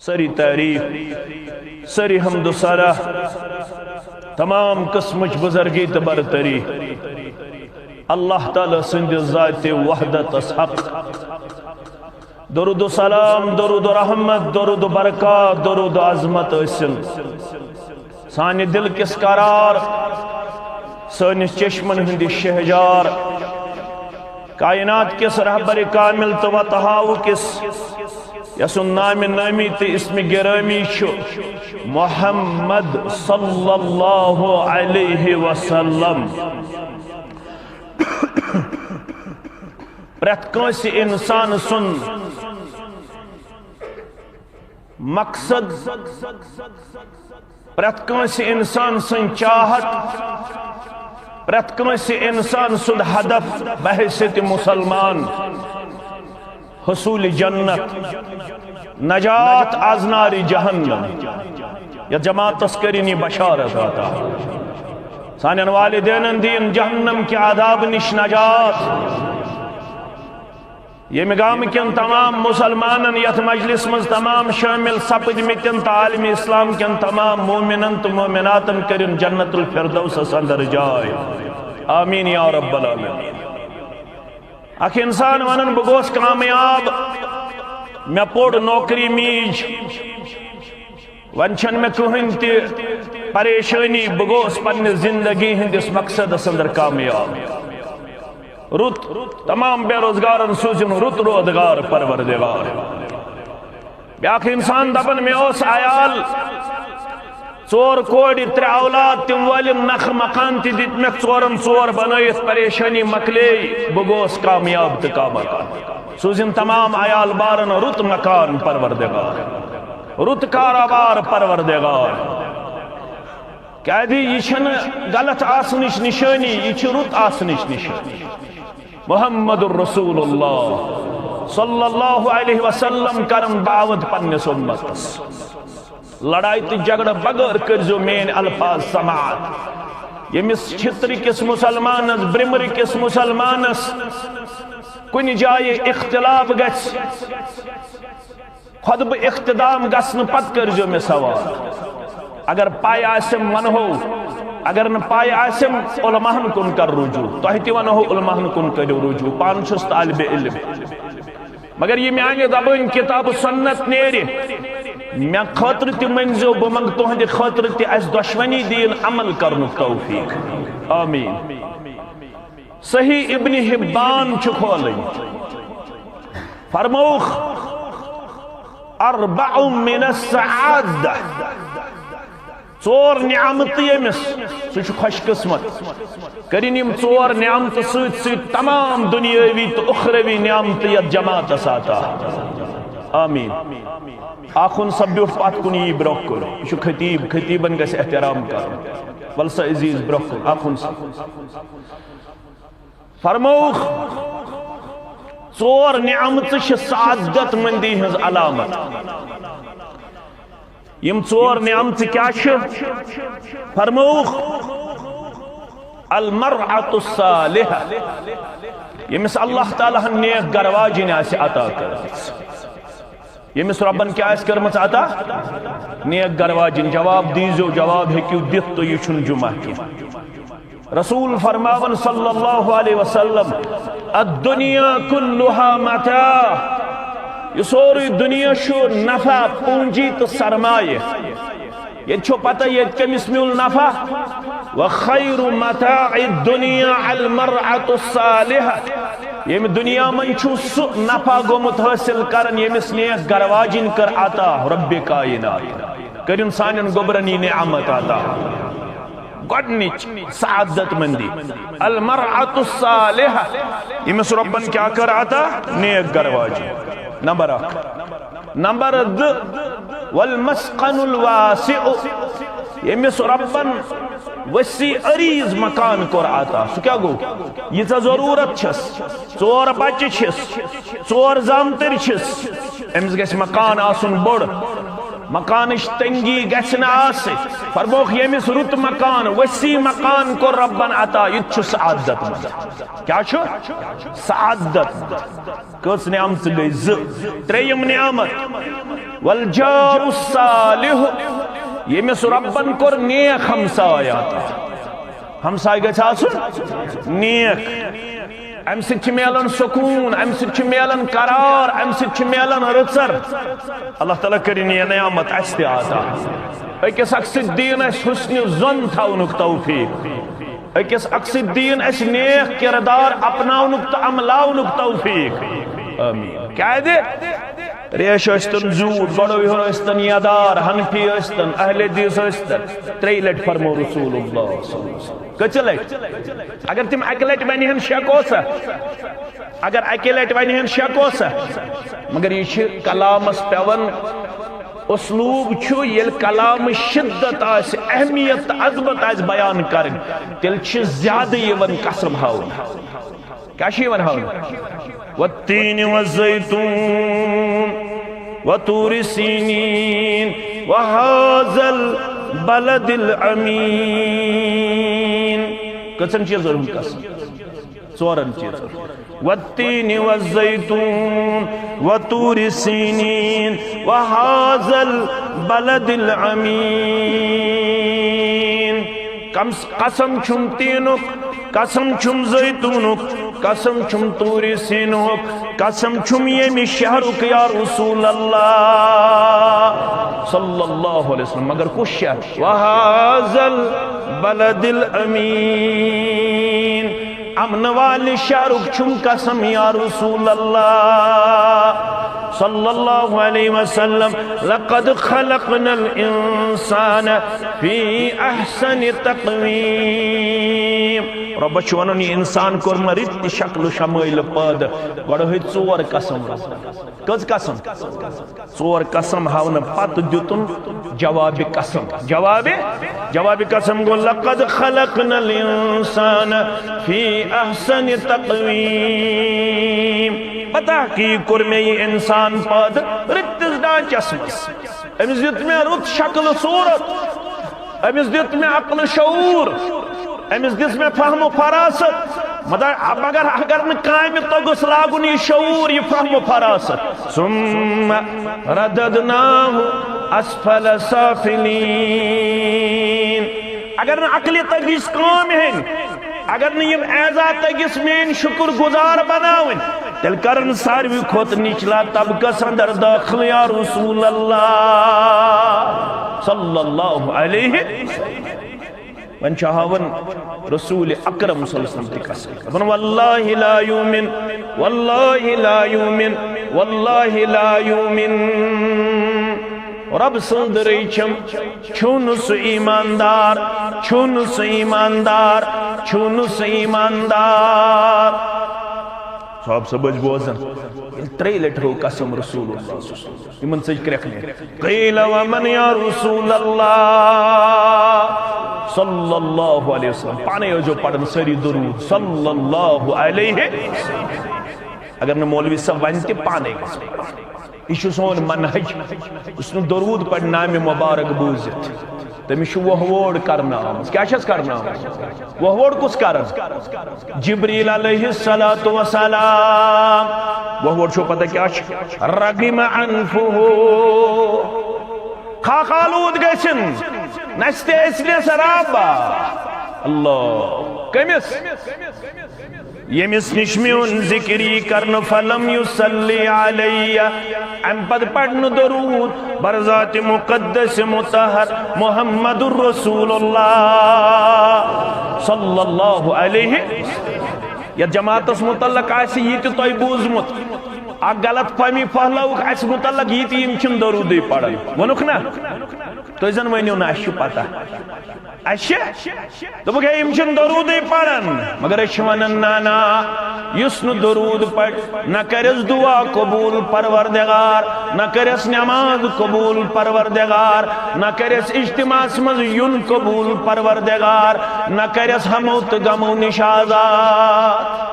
سری تعریف سری حمد و ثنا تمام قسمچ بزرگی تو برتری اللہ تعالی سند ذات وحدت حق درود و سلام درود و رحمت درود و برکات درود و عظمت اسن سانی دل کس قرار سانس چشمن ہندی شہجار کائنات کس رہبر کامل تو وطہاو کس یسن نام نامی تی اسم گرامی شو محمد صلی اللہ علیہ وسلم پرت کنسی انسان سن مقصد پرت کنسی انسان سن چاہت پرت کنسی انسان سن ہدف بحثیت مسلمان حصول جنت نجات از نار جہنم یا جماعت تذکرینی بشارت آتا سانین والدین دین جہنم کی عذاب نش نجات یہ مقام کن تمام مسلمانن یت مجلس مز تمام شامل سپد متن تعالیم اسلام کن تمام مومنن تو مومناتن کرن جنت الفردوس اندر جائے آمین یا رب العالمین اخ انسان ونن بگوس کامیاب میں پوڑ نوکری میج ونچن میں کہن تی پریشانی بگوس پن زندگی ہندس مقصد اندر کامیاب رت تمام بے روزگارن سوزن رت روزگار پروردگار بیاکھ انسان دبن میں اوس آیال ژور کوڑی ترے اولاد تم والن نخ مکان تی دت میں ژورن ژور بنائیت پریشانی مکلے بگوس کامیاب تو کامکان سوزن تمام عیال بارن رت مکان پروردگار رت کاروبار پروردگار کہہ دی یہ چھن غلط آسنش نشانی یہ چھ رت آسنش نشانی محمد الرسول اللہ صلی اللہ علیہ وسلم کرم دعوت پنس امتس لڑائی تی جگڑ بغیر کرزو مین الفاظ سماعت یمس چھتری کس مسلمانس برمری کس مسلمانس کن جائے اختلاف گس خود بہ اختدام گسن پت کرزو میں سوال اگر پائے آسم منہو اگر نہ پائے آسم علماءن کن کر رجوع توہتی ونہو علماءن کن کر رجوع پانچس طالب علم مگر یہ میانے دبن کتاب سنت نیرے میں خاطر تی منزو بمنگ تہندِ خاطر تی اس دشمنی دین عمل کرن توفیق آمین صحیح ابن حبان چھکھولیں فرموخ اربع من السعادہ ژور نعمت یمس سہ خوش قسمت کرن یم ژور نعمت ست ست تمام دنیاوی تو اخروی نعمت یت جماعت ساتا آمین آخون سب بیوٹ پات کنی برخ کر یہ خطیب خطیبن گس احترام کر ولسا عزیز برخ کر آخون سب فرموخ ژور نعمت چھ سعادت مندی ہز علامت یم ژور نعمت کیا چھ فرموخ المرأة الصالحة یمس اللہ تعالیٰ نیک گرواجن آسی عطا کر یمس ربن کیا اس کرمت عطا نیک گرواجن جواب دیزو جواب ہے کیوں دیت تو یہ چھن جمعہ کی رسول فرماون صلی اللہ علیہ وسلم الدنیا کلها متاع یہ سوری دنیا شو نفع پونجی تو سرمایہ یہ چھو پتہ یہ کمس میول نفع وخیر متاع الدنیا المرأة الصالحة یہ دنیا من چھو نفع گمت حاصل کرن یہ مس نیک گرواجن کر آتا رب کائنات کرن سانن گبرنی نعمت آتا گوڑنچ سعادت مندی المرأة الصالحة یہ مس ربن کیا کر آتا نیک گرواجن نمبر ایک نمبر دو والمسقن الواسع یمس ربن وسیع عریض مکان کور آتا سو کیا گو یہ تا ضرورت چھس ژور بچہ چھس ژور زامتر چھس امس گژھِ مکان آسن بوڑ مکانش تنگی گھن آس فرموک یمس رت مکان وسیع مکان کو ربن عطا یہ سعادت مند کیا سعادت کس نعمت گئی تریم نعمت والجار الصالح یمس ربن کور نیک ہمسایہ عطا ہمسایہ گژھِ آسُن نیک ام سۭتۍ چھِ میلان سکون ام سۭتۍ چھِ میلان قرار ام سۭتۍ چھِ میلان رٕژر اللہ تعالیٰ کٔرِنۍ یہِ نعمت اَسہِ تہِ عطا أکِس اکھ سۭتۍ دِیِن اَسہِ حُسنہِ زۄن تھاونُک توفیٖق أکِس اکھ سۭتۍ دِیِن اَسہِ نیک کِردار اپناونُک تہٕ عملاونُک توفیٖق آمیٖن کیٛازِ ریش ٲسۍتن زیوٗٹھ گۄڈوے ہُن ٲسۍتن یادار حنفی ٲسۍتن اہل حدیث ٲسۍتن ترٛیٚیہِ لٹہِ فرمو رسول اللہ صلی اللہ علیہ وسلم کٔژِ لٹہِ اگر تِم اکہِ لٹہِ ونہِ ہن شک اوسا اگر اکہِ لٹہِ ونہِ ہن شک اوسا مگر یہ چھِ کلامس پیوان اسلوب چھُ ییٚلہِ کلامٕچ شدت آسہِ اہمیت تہٕ عظمت آسہِ بیان کرٕنۍ تیٚلہِ چھِ زیادٕ یِوان قسم ہاوُن کیا چھِ یِوان ہاوُن والتين والزيتون وطور سينين وهذا البلد الأمين کٔژن چیٖزن ہُنٛد قسم ژورن چیٖزن والتين والزيتون وطور سينين وهذا البلد الأمين قسم چھُم تینُک قسم چھُم زیتونُک قسم چھُم طور سینُک قسم چھُم ییٚمہِ شہرُک یا رسول اللہ صلی اللہ علیہ وسلم مگر کُس شہر وہذا البلد الامین امن والہِ شہرُک چھُم قسم یا رسول اللہ صلی اللہ علیہ وسلم لقد خلقنا الانسان فی احسن تقویم رب چھُ ونان یہ انسان کوٚرمُت رٕتہِ شکل شمٲیل پٲدٕ گۄڈٕ ہوٚتۍ ژور قسم کٔژ قسم ژور قسم ہاونہٕ پتہٕ دِتُن جوابِ قسم جوابِ قسم گوٚو لقد خلقنا الانسان فی احسن تقویم بتحقیق کوٚر مےٚ یہِ انسان پٲدٕ رٕتِس ڈانچس منٛز أمِس دیُت مےٚ رُت شکل صوٗرت أمِس دیُت مےٚ عقل شعوٗر أمِس دِژ مےٚ فہم و فراست مگر اگر نہٕ کامہِ توٚگُس لاگُن یہِ شعوٗر یہِ فہم و فراست ثُمَّ رَدَدْنَاهُ أَسْفَلَ سَافِلِينَ اگر نہٕ عقلہِ تگِس کٲم ہیٚنۍ اگر نہٕ یِم اعزا تگِس میٛٲنۍ شُکُر گُزار بناوٕنۍ تیٚلہِ کرن ساروی کھۄتہٕ نِچلا طبقس اندر دٲخل یا رسول اللہ صلی اللہ علیہ وَن چھُ ہاوان رسول اکرم صلی اللہ علیہ وسلم تہِ قسم دپان واللہ لا یومن واللہ لا یومن واللہ لا یومن رب سٕنٛد رٔچھم چھُنہٕ سُہ ایماندار چھُنہٕ سُہ ایماندار چھُنہٕ سُہ ایماندار صاحب صبح بوزن ترٛیٚیہِ لٹہِ ہو قسم رسول اللہ یِمن ژٔج کرٛٮ۪کھ قیل ومن یا رسول اللہ صلی اللہ علیہ وسلم پانے ٲسۍزیو پران سٲری درود صلی اللہ علیہ اگر نہٕ مولوی صاحب ونہِ تہِ پانے گژھِ یہ چھُ سون منہج یُس نہٕ درود پرِ نامہِ مبارک بوٗزِتھ تٔمِس چھُ وۄہوٲڑ کرنہٕ آمٕژ کیٛاہ چھَس کرنہٕ آمٕژ وۄہوٲڑ کُس کران جبریٖل علیہ الصلاۃ والسلام وۄہوٲڑ چھو پتہ کیٛاہ چھُ رغم انفہ خاک آلوٗد گژھِنۍ نستہِ اِسلِس رابا اللہ کٔمِس ییٚمِس نِش میون ذِکری کرنہٕ فلم یُصلی علیہ امہِ پتہٕ پرنہٕ درود برذاتِ مقدس مطہر محمد الرسول اللہ صلی اللہ علیہ یتھ جماعتس متعلق آسہِ یہِ تہِ تۄہہِ بوٗزمُت اکھ غلط فہمی پھہلٲوُکھ اسہِ متعلق یہِ تہِ یِم چھِنہٕ درودٕے پران ووٚنُکھ نا تُہۍ زن ؤنِو نہٕ اسہِ چھُ پتہ اسہِ دوٚپُکھ ہے یِم چھِنہٕ درودٕے پران مگر أسۍ چھِ ونان نہ نہ یُس نہٕ درود پرِ نہ کرٮ۪س دعا قبوٗل پروردگار نہ کرٮ۪س نٮ۪ماز قبوٗل پروردگار نہ کرٮ۪س اجتماعس منٛز یُن قبوٗل پروردگار نہ کرٮ۪س ہمو تہٕ غمو نِش آزاد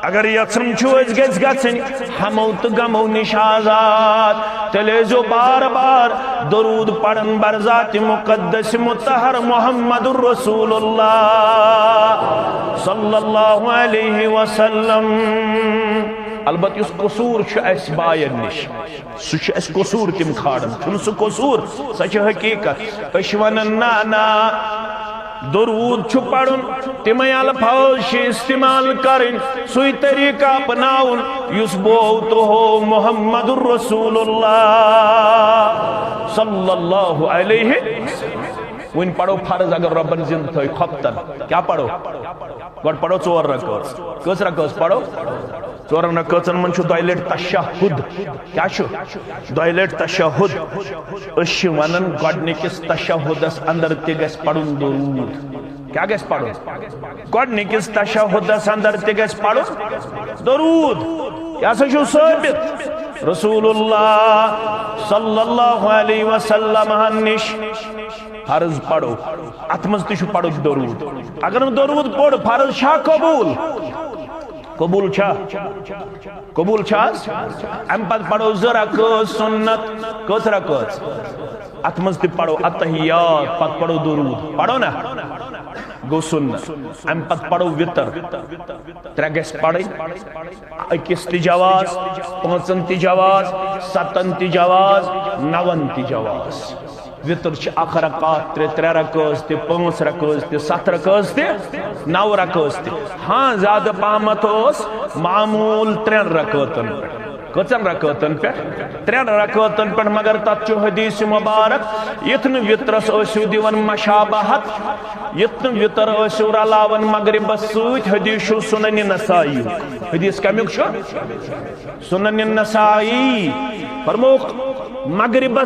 اگر یژھان چھو أسۍ گژھِ گژھٕنۍ ہمو تہٕ غمو نِش آزاد تیٚلہِ ٲسۍزیو بار بار درود پڑھن برذات مقدس مطہر محمد الرسول اللہ صلی اللہ علیہ وسلم. البتہ اس قصور اس باین نش سہ اس قصور تم کھاڑن چھن سہ قصور سہ حقیقت اش ونن نا درود چھ پڑھن تمے الفاظ استعمال کرن سوی طریقہ اپناؤن یس بو تو ہو محمد الرسول اللہ صلی اللہ علیہ وسلم. ون پڑھو فرض اگر ربن زند تھوئی خفتن کیا پڑھو گوڑ پڑھو 4 رکعت کس رکعت پڑھو 4 رکعتن من چھو 2 لٹ تشہد کیا چھو 2 لٹ تشہد اش ونن گوڑنکس تشہدس اندر تے گژھِ پڑھن درود کیا گژھِ پڑھن گوڑنکس تشہدس اندر تے گژھِ پڑھن درود کیا سا چھو ثابت رسول اللہ صلی اللہ علیہ وسلم نش فرض پڑھو اتمز تشو پڑھو درود اگر درود پڑھ فرض چھا قبول قبول چھا قبول چھا ام پت پڑھو 2 رکعت سنت کس رکعت اتمز تی پڑھو اتحیات پت پڑھو درود پڑھو نا گو سنت ام پت پڑھو وطر 3 گژھِ پڑھیں 21 تی جواز 5 تی جواز 7 تی جواز 9 تی جواز وطر چھ 1 رکعت 3 رکعت 5 رکعت 7 رکعت 9 رکعت ہاں زیادہ پامت اس معمول 3 رکعتن کتن رکعتن پہ 3 رکعتن پہ مگر تت چھ حدیث مبارک یتن وطرس اسو دیون مشابہت یتن وطر اسو رلاون مغرب سوت حدیث شو سنن نسائی حدیث کمیک شو سنن نسائی فرموک مغرب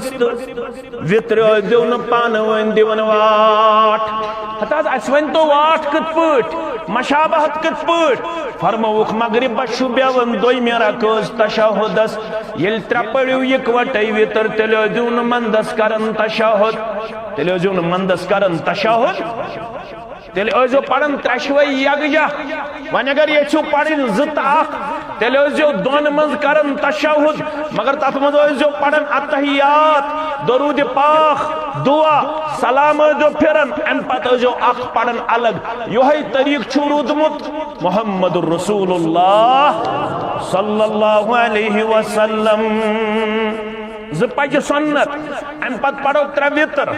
وطر دیون پانوین دیون واٹ حتی اسوین تو واٹ کت پوٹ مشابہت کت پوٹ فرموک مغرب شو بیون دوئی میرا کز تشہدس یل 3 پڑیو یکوٹی وطر تلیو دیون مندس کرن تشہد تلیو دیون مندس کرن تشہد تیل اوزو پڑھن 3 شوئی یکجا ون اگر یہ چھو پڑھن زت اخ تیل اوزو دون منز کرن تشہد مگر تات منز اوزو پڑھن اتحیات درود پاک دعا سلام اوزو پھرن ام پت اوزو اخ پڑھن الگ یوہی طریق چھو رودمت محمد الرسول اللہ صلی اللہ علیہ وسلم. پچہ سنت ام پت پڑھو 3 وطر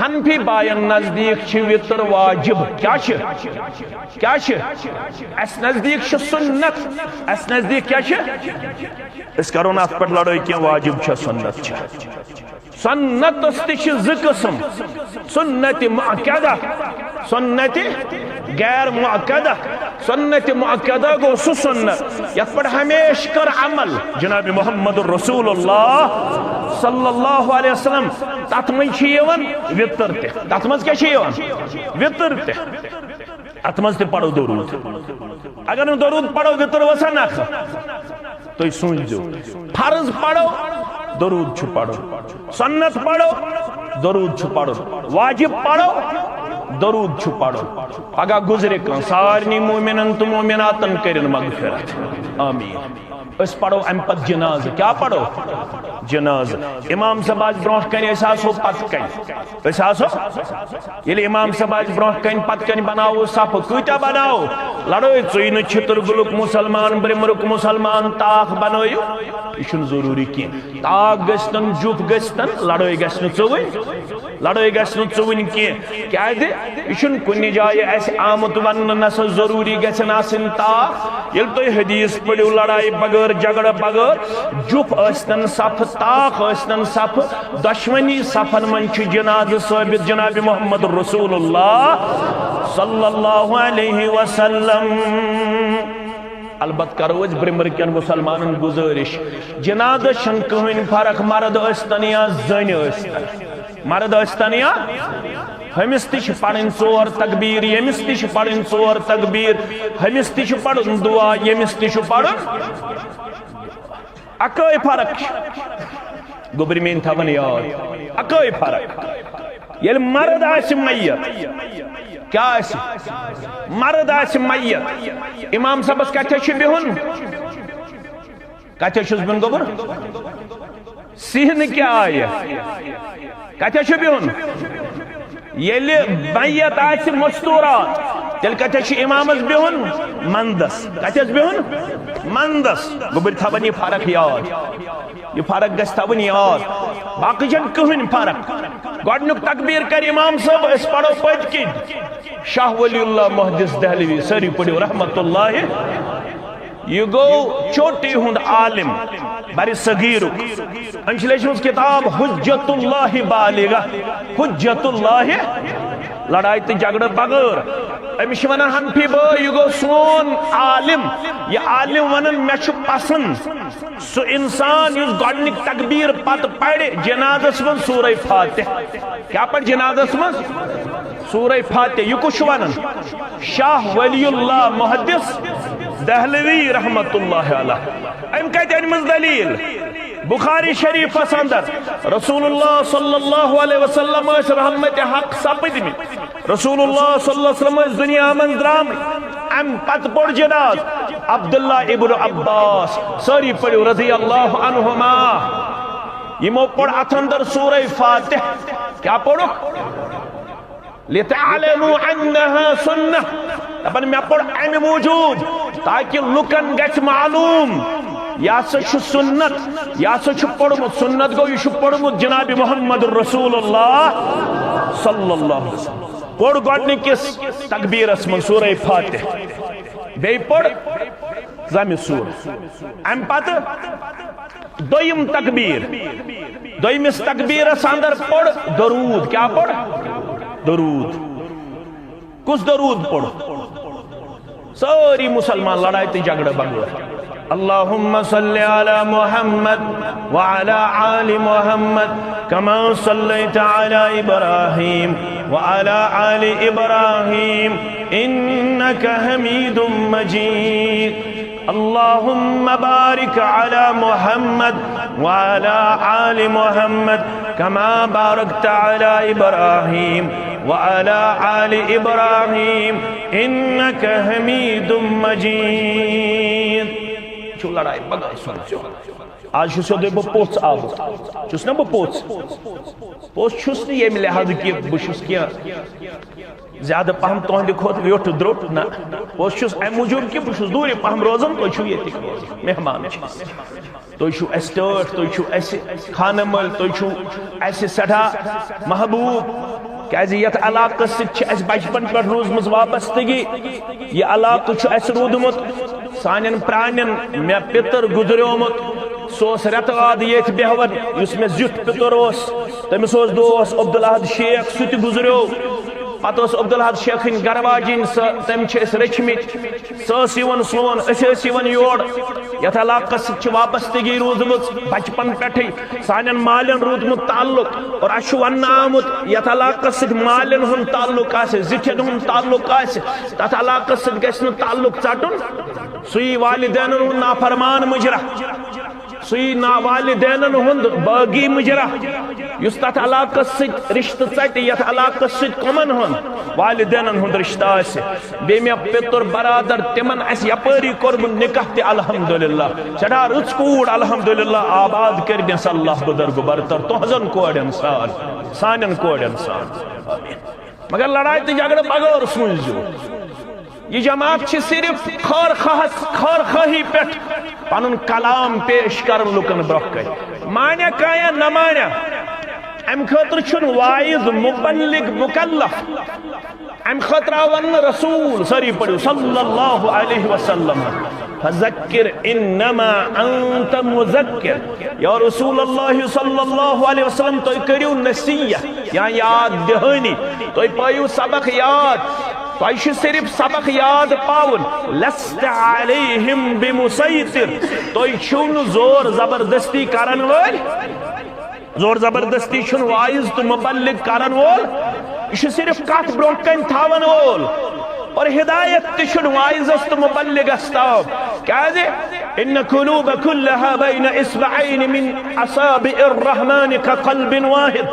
حنفی باین نزدیک چھ وطر واجب کیا اس نزدیک چھ سنت اس نزدیک کیا اس کرو نا پر لڑائی کیا واجب چھ سنت چھ سنت استش 2 قسم سنت مؤکدہ سنت غیر مؤکدہ سنت مؤکدہ گو سو سنت یت پر ہمیش کر عمل جناب محمد الرسول اللہ صلی اللہ علیہ وسلم تات من چیون وطر تے تات من کیا چیون وطر تے اتمز تے پڑھو درود اگر درود پڑھو وطر وسا نخ تو سنجو فرض پڑھو درود چھو پڑھو سنت پڑھو درود چھو پڑھو واجب پڑھو درود چھو پڑھو اگا گزرے کن سارنی مومنن تو مومناتن کرن مغفرت آمین. اس پڑھو ام پت جناز کیا پڑھو جناز امام صاحب آج برونہ کن احساس ہو پت کن احساس ہو یلی امام صاحب آج برونہ کن پت کن بناو صف کوئیتا بناو لڑوئی چوئین چھتر گلک مسلمان برمرک مسلمان تاخ بنوئیو اشن ضروری کی تاخ گشتن جوپ گشتن لڑوئی گشتن چوئین لڑوئی گشتن چوئین کی کیا ہے دے اشن کنی جائے ایسے آمد ون نسل ضروری گشتن آسن تاخ یل تو حدیث پڑیو لڑائی بغیر جگڑ بغیر جوپ استن صف تاخ استن صف دشمنی صفن منچ جناز ثابت جناب محمد رسول اللہ صلی اللہ علیہ وسلم. البت کرو اس برمرکن مسلمانن گزارش جناز شن کہین فرق مرد استن یا زن استن مرد استن یا ہمس تش پڑھن 4 تکبیر یمس تش پڑھن 4 تکبیر ہمس تش پڑھن دعا یمس تش پڑھن اکوئی فرق گوبری مین تھون یاد اکوئی فرق یل مرد آس میت کیا آسہِ مرد آسہِ میت امام صاحبس کتھے چھُ بِہُن کتھے چھُس بِہُن گوٚبُر سِہنہٕ کیٛاہ آیہِ کتھے چھُ بِہُن ییٚلہِ میت آسہِ مستوٗرات تیٚلہِ کتھے چھُ امامس بِہُن مندس کتھس بِہُن مندس گوٚبُر تھاوان یہِ فرق یاد یہ فرق گژھِ تھاوٕنۍ یاد باقٕے چھنہٕ کٕہٕنۍ فرق گۄڈنیُک تکبیر کر امام صٲب أسۍ پرو پٔتۍ کِنۍ شاہ ولی اللہ محدث دہلوی سٲری پٔرِو رحمت اللہ یہ گو چوٹی ہند عالم بر صغیرک أمۍ چھِ لیچھمٕژ کتاب حجت اللہ بالغہ حجت اللہ لڑائی تو جھگڑ بغیر أمِس چھِ ونان حنفی بٲے یہ گو سون عالم یہ عالم ونان مےٚ چھُ پسند سُہ انسان یُس گۄڈنِک تکبیر پتہٕ پرِ جنازس منٛز سورہ فاتح کیا پرِ جنازس منٛز سورہ فاتح یہ کُس چھُ ونان شاہ ولی اللہ محدث دہلوی رحمت اللہ علیہ أمۍ کتہِ أنمٕژ دلیل بخاری شریفس اندر رسول اللہ صلی اللہ علیہ وسلم اس رحمت حق سپدمت رسول اللہ صلی اللہ علیہ وسلم دنیا من درامت ام پت پڑ جناز عبداللہ ابن عباس ساری پڑھو رضی اللہ عنہما یمو پڑھ اتھندر سورہ فاتح کیا پڑھو لِتَعْلَمُوا أَنَّهَا سُنَّةٌ دپن میں پڑھ امی موجود تاکہ لکن گژھ معلوم یا سا چھُ سنت یا سا چھُ پڑھمت سنت گو یہ چھُ پڑھمت جناب محمد رسول اللہ صلی اللہ علیہ وسلم پڑھ گۄڈنِکِس تکبیرس من سورہ فاتح بیٚیہِ پڑھ زمِ سور ام پتہٕ دویم تکبیر دویمِس تکبیرس اندر پڑھ درود کیا پڑھ درود کس درود پڑھ ساری مسلمان لڑائی تے جھگڑا بغیر اللہم صلی علی محمد وعلی آل محمد کما صلیت علی ابراہیم وعلی آل ابراہیم انکا حمید مجید اللہم بارک علی محمد وعلی آل محمد کما بارکت علی ابراہیم وعلى آل إبراهيم إنك حميد مجيد چھو لڑائی بغیر سنچو آج چھو دے بہ پوچھ آب چھوس نا بہ پوچھ چھوس نی یہ لحاظ کی بشوس کیا زیادہ پہم تہندِ کھوت ویوٹ دروٹ نا پوچھ چھوس اے موجود کی بشوس دوری پہم روزن تو چھو یہ تک مہمان تو چھو اسٹرٹ تو چھو ایسے خانمل تو چھو ایسے سڑھا محبوب کیازِ یتھ علاقس سۭتۍ چھِ اَسہِ بچپن پٮ۪ٹھ روٗزمٕژ وابستگی یہِ علاقہٕ چھُ اَسہِ روٗدمُت سانٮ۪ن پرٛانٮ۪ن مےٚ پِتٕر گُزریومُت سُہ اوس رٮ۪تہٕ وادٕ ییٚتہِ بیٚہوان یُس مےٚ زیُٹھ پِتُر اوس تٔمِس اوس دوس عبدالاحد شیخ سُہ تہِ گُزریو پتہٕ اوس عبدالاحد شیخٕنۍ گرواجِنۍ سۄ تٔمۍ چھِ أسۍ رٔچھمٕتۍ سۄ ٲس یِوان سون أسۍ ٲسۍ یِوان یور یتھ علاقس سۭتۍ چھِ وابستگی روٗزمٕژ بچپن پٮ۪ٹھٕے سانٮ۪ن مالٮ۪ن روٗدمُت تعلق اور اَسہِ چھُ وننہٕ آمُت یتھ علاقس سۭتۍ مالٮ۪ن ہُنٛد تعلق آسہِ زِٹھٮ۪ن ہُنٛد تعلق آسہِ تتھ علاقس سۭتۍ گژھِ نہٕ تعلق ژٹُن سُے والدینن ہُنٛد نافرمان مُجرا سُے والدینن ہُنٛد باغی مُجرا یُس تتھ علاقس سۭتۍ رشتہٕ ژٹہِ یتھ علاقس سۭتۍ کۄمن ہُنٛد والدینن ہُنٛد رشتہٕ آسہِ بیٚیہِ مےٚ پِتُر برادر تِمن اَسہِ یپٲری کوٚرمُت نکاح تہِ الحمدللہ سٮ۪ٹھاہ رٕژ کوٗر الحمدللہ آباد کٔرنس اللہ بُزرگ برتر تُہنٛزن کورٮ۪ن سان سانٮ۪ن کورٮ۪ن سان مگر لڑائی تہٕ جھگڑٕ بغٲر سوٗنٛچزیو یہ جماعت چھ صرف خور خواہی پٮ۪ٹھ پنُن کلام پیش کرن لُکن برونٛہہ کَنہِ مانیا کانٛہہ نہ مانیا امہِ خٲطرٕ چھُنہٕ واعظ مُبلِغ مُکلف امہِ خٲطرٕ آو وننہٕ رسول سٲری پٔرِو صلی اللہ علیہ وسلم فذکر انما انت مذکر یا رسول اللہ صلی اللہ علیہ وسلم تُہۍ کٔرِو نصیحت یا یاد دہٲنی تُہۍ پٲیِو سبق یاد تۄہہِ چھُ صرف سبق یاد پاوُن لست علیہم بمسیطر تُہۍ چھِو نہٕ زور زبردستی کرن وٲلۍ زور زبردستی چھُنہٕ واعظ تہٕ مُبلِغ کرن وول یہ چھُ صرف کتھ برونٛہہ کَنہِ تھاون وول اور ہدایت تہِ چھُنہٕ واعظس تہٕ مُبلِغس تام کیازِ ان قلوب كلها بين اصبعين من اصابع الرحمن كقلب واحد.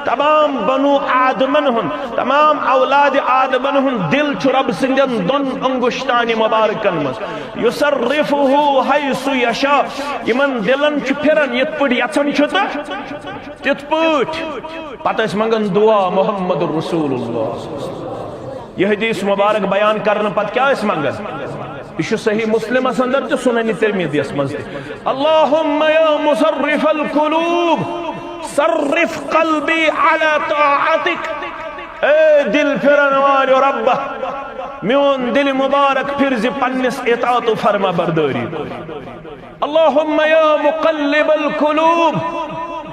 تمام بنو آدمن ہن، تمام اولاد آدمن ہن دل چھ رب سندن دون انگشتان مبارکن مز یصرفه حیث یشاء. یمن دلن چھ پھرن یت پٹ یژھن چھ تت پٹ. پتہ اس منگن دعا محمد رسول اللہ. یہ حدیث مبارک بیان کرنے پت کیا اس منگن؟ یہ صحیح مسلم اندر تو سنن ترمذی اس مز اللہم یا مصرف القلوب صرف قلبی علی طاعتک. اے دل پھرن والو رب میون دل مبارک پھر زی پنس اطاعت و فرما برداری. اللہم یا مقلب القلوب.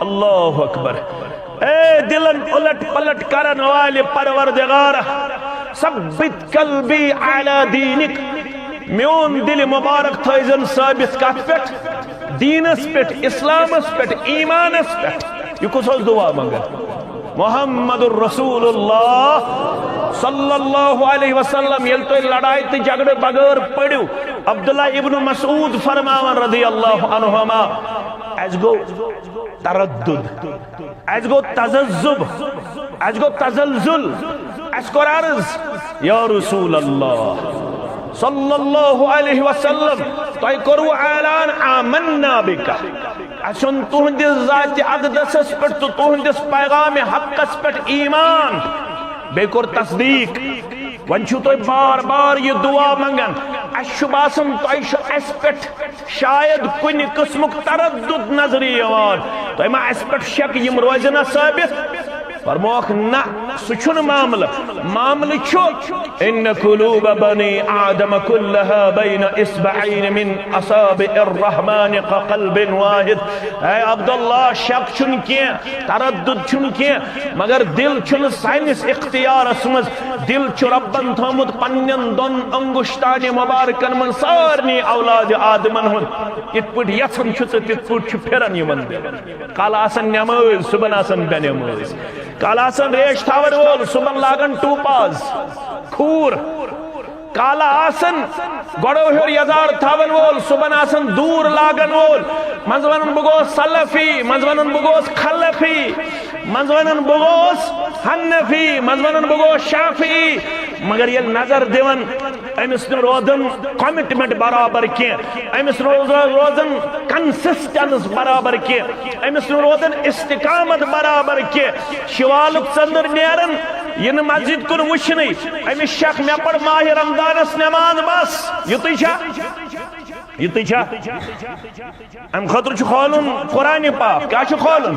اللہ اکبر. اے دلن الٹ پلٹ کرن والے پروردگار ثبت قلبی علی دینک. میون دل مبارک تھائزن ثابت کت پٹ دینس پٹ اسلامس پٹ ایمانس پٹ. یہ کس دعا منگا؟ محمد الرسول اللہ صلی اللہ علیہ وسلم یل تو لڑائی تے جھگڑے بغیر پڑھو. عبداللہ ابن مسعود فرماون رضی اللہ عنہما از گو تردد، از گو تذبذب، از گو تزلزل، از کو عرض یا رسول اللہ صلی اللہ علیہ وسلم تو کرو اعلان آمنا بکا. اسن تہندس ذات اقدسس پٹ تو تہندس پیغام حقس پٹ ایمان بے کور تصدیق. ون چھو تو بار بار یہ دعا منگن. اس باسم تو اس پٹ شاید کن قسمک تردد نظری یوان تو ما اس پٹ شک یم روزنہ ثابت. فرموک نہ سچن معاملہ چھو ان قلوب بنی آدم كلها بین اصبعین من اصابع الرحمن كقلب واحد. اے عبداللہ شک چھن کیا تردد چھن کیا مگر دل چھن سائنس اختیار اسمز. دل چھ ربن تھومت پنن دون انگشتان مبارکن من سارنی اولاد آدمن ہن ات پٹ یژھن چھ تت پٹ چھ پھرن یمن دل. کال آسن نماز صبح آسن بے نماز، کال آسن ریش تھاور وول صبح لاگن ٹوپاز کھور، کالا آسن گوڑو ہر یزار تھاون وول صبح آسن دور لاگن وول. منزونن بگوس سلفی، منزونن بگوس خلفی، منزونن بگوس حنفی، منزونن بگوس شافعی. مگر یہ نظر دیون امس روزن کمٹمنٹ برابر کی، امس روزن کنسسٹنس برابر کی، امس روزن استقامت برابر کی. شوالک ژندر نیرن یہ مسجد کن وچھنی امس شک مے پڑ ماہ رمضانس نماز بس یتی چھا یتی چھا. ام خطر چھ کھولن قرآن پاک. کیا چھ کھولن؟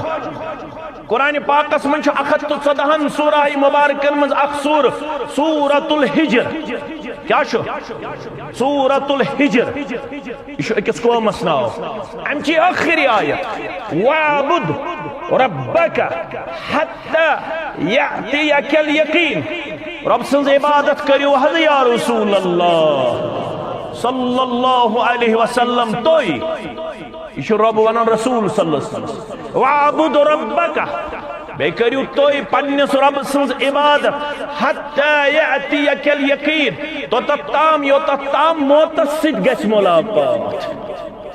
قرآن پاکس من چھ 114 سورہ مبارکن من اخ سورۃ الحجر. کیا چھ؟ سورۃ الحجر. یہ اکس قومس ناو. ام چھ آخری آیت وَاعْبُدْ رَبَّكَ حَتَّى يَأْتِيَكَ الْيَقِينَ. رب سنز عبادت کریو حض یا رسول اللہ صلی اللہ علیہ وسلم. توئی یہ رب ونن رسول صلی اللہ علیہ وسلم وَاعْبُدْ رَبَّكَ بے کریو توئی پنس رب سنز عبادت حتی یأتیک الیقین تو تتام یو تتام موتس سید گس ملاقات.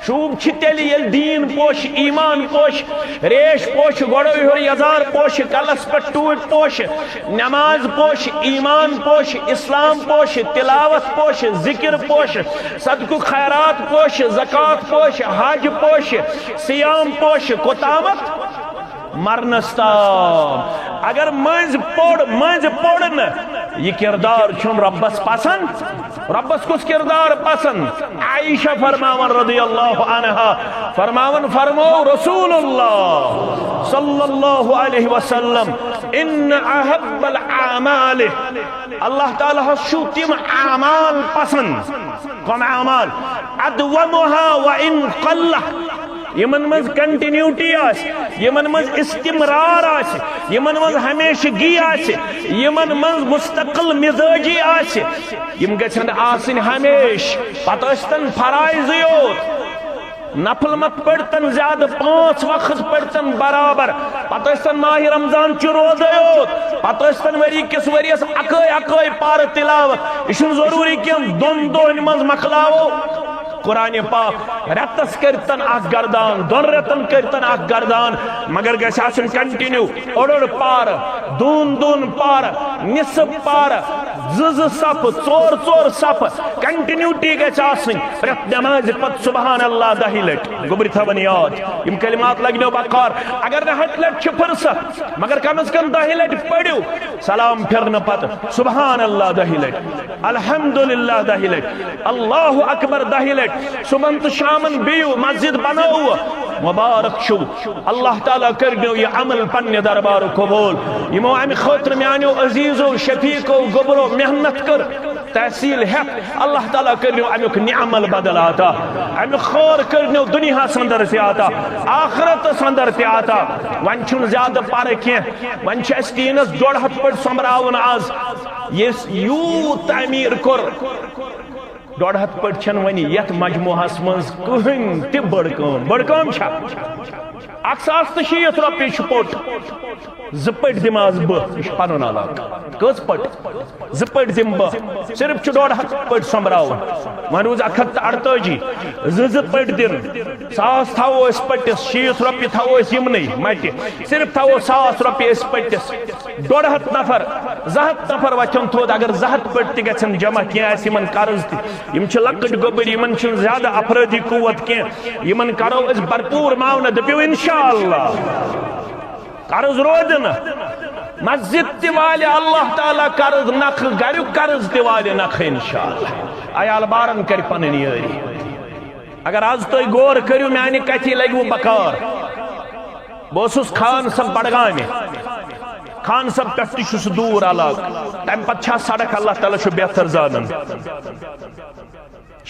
شوب چھ تیلی یل دین پوش، ایمان پوش، ریش پوش، گوڑو ہر یزار پوش، کلس پر ٹوٹ پوش، نماز پوش، ایمان پوش، اسلام پوش، تلاوت پوش، ذکر پوش، صدق خیرات پوش، زکاة پوش، حج پوش، سیام پوش، قطامت مرنستام. اگر منز پوڑن یہ کردار چھن ربس پسند. ربس کس کردار پسند؟ عائشہ فرماون رضی اللہ عنہا فرمو رسول اللہ صلی اللہ علیہ وسلم ان احب الاعمال اللہ تعالیٰ شو تم اعمال پسند. کم اعمال ادومها وان قلہ یمن مز کنٹینیوٹی آس، یمن مز استمرار آس، یمن مز ہمیشگی آس، یمن مز مستقل مزاجی آس. یم گژھن آسن ہمیش. پتہ ٲسۍتن فرائض یوت نفل مت پڑتن زیادہ 5 وقت پڑتن برابر. پتہ ٲسۍتن ماہ رمضان چہ روزہ یوت، پتہ ٲسۍتن ؤری کس ؤریس اکٲے پار تلاوت. یہ چھُنہٕ ضروٗری کینٛہہ 2 دۄہن منٛز مۄکلاوو قرآن پاک رتس کرتن اخ گردان دون رتن کرتن اخ گردان مگر گژھِ آسُن کنٹینیو اوڑ پار دون پار نصف پار زٕ صف ژور صف کنٹینیوٹی گژھِ آسٕنۍ پرٛٮ۪تھ نمازِ پتہٕ سبحان اللہ 10 لٹہِ گوٚبرِ تھاوان یاد یم کلمات لگنو بکار اگر نہ 100 لٹہِ چھِ فرصت مگر کم از کم 10 لٹہِ پٔرِو سلام پھرنہٕ پتہٕ سبحان اللہ 10 لٹہِ الحمدللہ 10 لٹہِ اللہ اکبر 10 لٹہِ صبحن تو شامن بِہِو مسجد بنٲوٕ مبارک چھُو اللہ تعالیٰ کٔرنو یہ عمل پننہِ دربارٕ قبول یمو امہِ خٲطرٕ میانیو عزیزو شفیقو گوبرو محنت کر تحصیل ہیت اللہ تعالیٰ کرنو امیک نعمل بدل آتا امیک خور کرنو دنیا سندر سے آتا آخرت سندر تے آتا ون چھن زیادہ پارے کیں ون چھ اس تینس 1.5 پٹ سمراون آز یہ یو تعمیر کر 1.5 پٹ چھن ونی یت مجموعہ منز کہن تہ بڑکام چھا 160 رۄپیہِ چھُ پوٚٹ 2 پٔٹۍ دِم آز بہٕ یہِ چھُ پنُن علاقہٕ کٔژ پٔٹۍ 2 پٔٹۍ دِم بہٕ صرف چھُ 1.5 پٔٹۍ سوٚمبراوُن وۄنۍ روٗز 148 2 پٔٹۍ دِن 100 تھاوو أسۍ پٔٹِس 60 رۄپیہِ تھاوو أسۍ یِمنٕے مٹہِ صرف تھاوو 100 رۄپیہِ أسۍ پٔٹِس 150 نفر 200 نفر وتھن تھوٚد اگر 200 پٔٹۍ تہِ گژھن جمع کینٛہہ آسہِ یِمن قرض تہِ یِم چھِ لۄکٕٹۍ گوٚبٕرۍ یِمن چھُنہٕ زیادٕ افرٲدی قوت کینٛہہ یِمن کرو أسۍ بھرپوٗر معاونت دٔپِو انشاءاللہ قرض رود نہ مسجد تہِ والہِ اللہ تعالیٰ قرض نکھٕ گریُک قرض تہِ والہِ نکھٕ انشاءاللہ عیال بارن کر پنٕنۍ یٲری اگر آز تُہۍ غور کٔرِو میانہِ کتھِ لگوٕ بکار بہٕ اوسُس خان صٲب بڈگامہِ خان صٲب پٮ۪ٹھ تہِ چھُ سُہ دوٗر علاقہٕ تمہِ پتہٕ چھا سڑک اللہ تعالیٰ چھُ بہتر زانان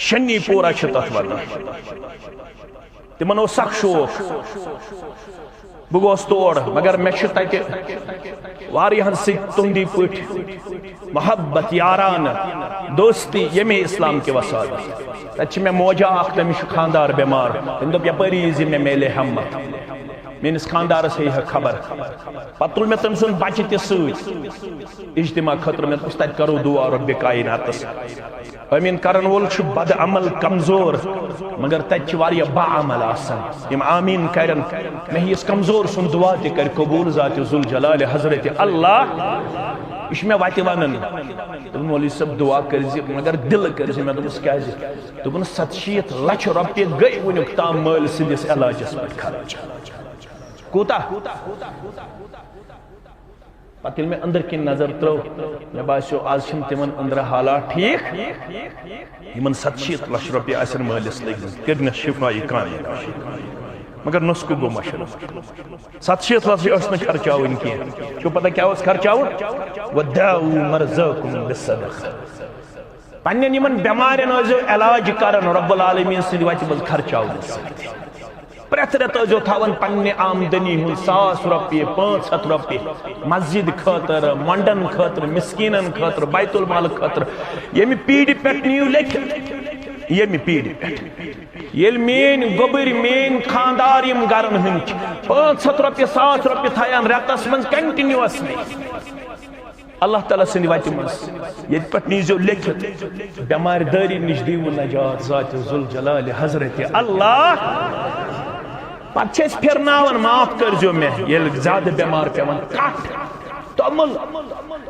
شنی پورہ چھِ تتھ ونان تمن اوس سخ شوق بہٕ گوس تور مگر مےٚ چھُ تتہِ واریاہن سۭتۍ تُہنٛدی پٲٹھۍ محبت یارانہٕ دوستی ییٚمے اسلام کہِ وسادٕ تتہِ چھِ مےٚ موجا اکھ تٔمِس چھُ خاندار بٮ۪مار تٔمۍ دوٚپ یپٲری یی زِ مےٚ میلے ہمت میٲنِس خاندارس ہیٚیہِ ہا خبر پتہٕ تُل مےٚ تٔمۍ سُنٛد بچہِ تہِ سۭتۍ اجتماع خٲطرٕ مےٚ دوٚپُس تتہِ کرو دعا رۄبِ کایناتس امین کرن وول چھُ بد عمل کمزور مگر تتہِ چھِ واریاہ با عمل آسان یم آمین کرن مےٚ یُس کمزور سُنٛد دعا تہِ کر قبوٗل ذاتِ ذوالجلالِ حضرت اللہ یہ چھُ مےٚ وتہِ ونان دوٚپُن مولوی صٲب دعا کٔرزِ مگر دلہٕ کٔرزِ مےٚ دوٚپُس کیازِ دوٚپُن 700 لچھ رۄپیہِ گٔے وُنیُک تام مٲلۍ سٕنٛدِس علاجس پٮ۪ٹھ خرچ کوٗتاہ پتہٕ ییٚلہِ مےٚ أنٛدرۍ کِنۍ نظر ترٲو مےٚ باسیو آز چھِنہٕ تِمن أنٛدرٕ حالات ٹھیٖک یِمن 700 لچھ رۄپیہِ آسن مٲلِس لٔگمٕتۍ کٔرنس شِفایہِ کامیاب مگر نُسخہٕ گوٚو مشرف 700 لچھ ٲسۍ نہٕ خرچاوٕنۍ کینٛہہ چھُو پتہ کیٛاہ اوس خرچاوُن وَدَاوُوا مَرْضَاكُمْ بِالصَّدَقَةِ پننٮ۪ن یِمن بٮ۪مارٮ۪ن ٲسۍزیو علاج کران رۄب العالمیٖن سٕنٛدِ وتہِ منٛز خرچاونہٕ سۭتۍ پرٛٮ۪تھ رٮ۪تہٕ ٲسۍزیو تھاوان پننہِ آمدنی ہُنٛد 100 رۄپیہِ 500 رۄپیہِ مسجد خٲطرٕ منڈن خٲطرٕ مسکیٖنن خٲطرٕ بیت المال خٲطرٕ ییٚمہِ پیٖڈِ پٮ۪ٹھ نِیِو لیکھِتھ ییٚمہِ پیٖڈِ پٮ۪ٹھ ییٚلہِ میٲنۍ گوٚبٕرۍ میٲنۍ خاندار یِم گرن ہٕنٛدۍ چھِ 500 رۄپیہِ 100 رۄپیہِ تھاون رٮ۪تس منٛز کنٹِنیوسلی اللہ تعالیٰ سٕنٛدِ وتہِ منٛز ییٚتہِ پٮ۪ٹھ نیٖزیو لیکھِتھ بٮ۪مارِ دٲری نِش دِیِو نجات ذاتِ ذوالجلالِ حضرتِ اللہ پتہٕ چھِ أسۍ پھِرناوان معاف کٔرزیو مےٚ ییٚلہِ زیادٕ بٮ۪مار پٮ۪وان کٹھ توٚمُل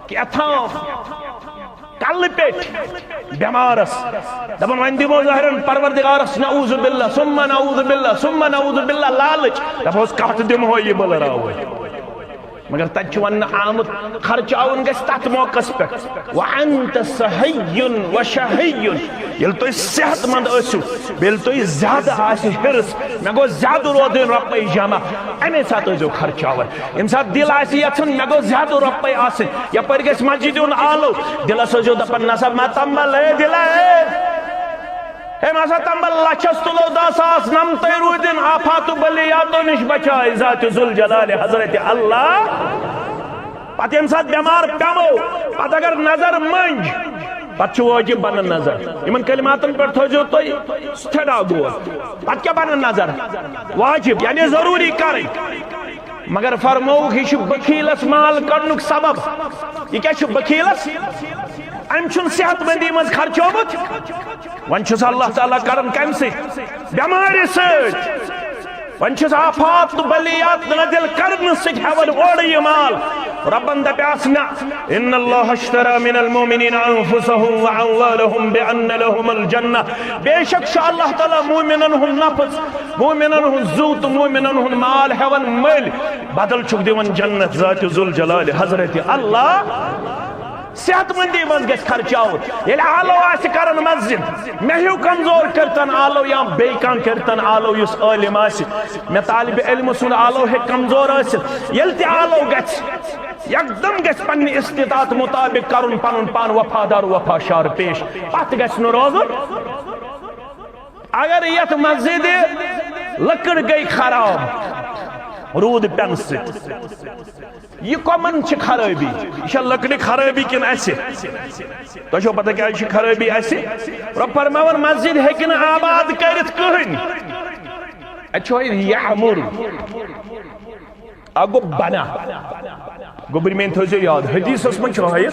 کیٛاتھام کلہٕ پیٚٹھۍ بٮ۪مارس دپان وۄنۍ دِمو ظٲہرن پروردگارس نعوذ باللہ ثم نعوذ باللہ ثم نعوذ باللہ لالٕچ دپہوس کتھ دِمہو یہِ بٕلراوٕے مگر تتہِ چھُ وننہٕ آمُت خرچاوُن گژھِ تتھ موقعس پٮ۪ٹھ وَأَنْتَ صَحِيٌّ وَشَهِيٌّ ییٚلہِ تُہۍ صحت مند ٲسِو بیٚیہِ ییٚلہِ تُہۍ زیادٕ آسہِ حِرص مےٚ گوٚژھ زیادٕ روزٕنۍ رۄپے جمع اَمے ساتہٕ ٲسۍزیو خرچاوان ییٚمہِ ساتہٕ دِل آسہِ یژھان مےٚ گوٚژھ زیادٕ رۄپے آسٕنۍ یپٲرۍ گژھِ مسجد ہُنٛد آلو دِلس ٲسۍزیو دپان نسا ما تمبل ہے دِلا ہے مسا تمبل لچھس تُلو 10,000 نمتٕے روٗدِن آفاتو بلیاتو نِش بچاے ذاتِ ذوالجلالِ حضرتِ اللہ پتہٕ ییٚمہِ ساتہٕ بٮ۪مار پیٚمو پتہٕ اگر نظر منٛج پتہٕ چھُ وٲجِب بنان نظر یِمن کلماتن پٮ۪ٹھ تھٲیزیو تُہۍ سٹھا گور پتہٕ کیٛاہ بنان نظر واجب یعنی ضروٗری کرٕنۍ مگر فرمووُکھ یہِ چھُ بخیلس مال کڑنُک سبب یہِ کیٛاہ چھُ بخیلس أمۍ چھُنہٕ صحت مندی منٛز خرچومُت ون چھس اللہ تعالیٰ کرن کم سی بیماری سۭتۍ ون چھس آفات تو بلیات نازل کرن سۭتۍ ہیوان اورٕ یہِ مال ربن دپیاس نا ان اللہ اشترى من المؤمنین انفسهم واموالهم بان لهم الجنہ بے شک چھ اللہ تعالیٰ مومنن ہن نفس مومنن ہن زو تو مومنن ہن مال ہیوان مل بدل چھک دیوان جنت ذات ذوالجلال حضرت اللہ صحت مندی مز گژھِ خرچاوت ییٚلہِ آلو آسہِ کران مسجد مےٚ ہیوٗ کمزور کٔرتن آلو یا بیٚیہِ کانٛہہ کٔرتن آلو یُس عٲلِم آسہِ مےٚ طالبِ علمہِ سُنٛد آلو ہیٚکہِ کمزور ٲسِتھ ییٚلہِ تہِ آلو گژھِ یکدم گژھِ پننہِ استطاعت مطابق کرُن پنُن پان وفادار وفا شار پیش پتھ گژھِ نہٕ روزُن اگر یتھ مسجد لکڑ گئی خراب روٗد پٮ۪نہٕ سۭتۍ یہ کمن چھ خرابی یہ لکڑی خرابی کن ایسے تو چھو پتہ کیا چھ خرابی ایسے رب فرماون مسجد ہیکن آباد کرت کہن اچھو یعمر اگو بنا گوبر میں تھوزے یاد حدیث اس من چھو ہے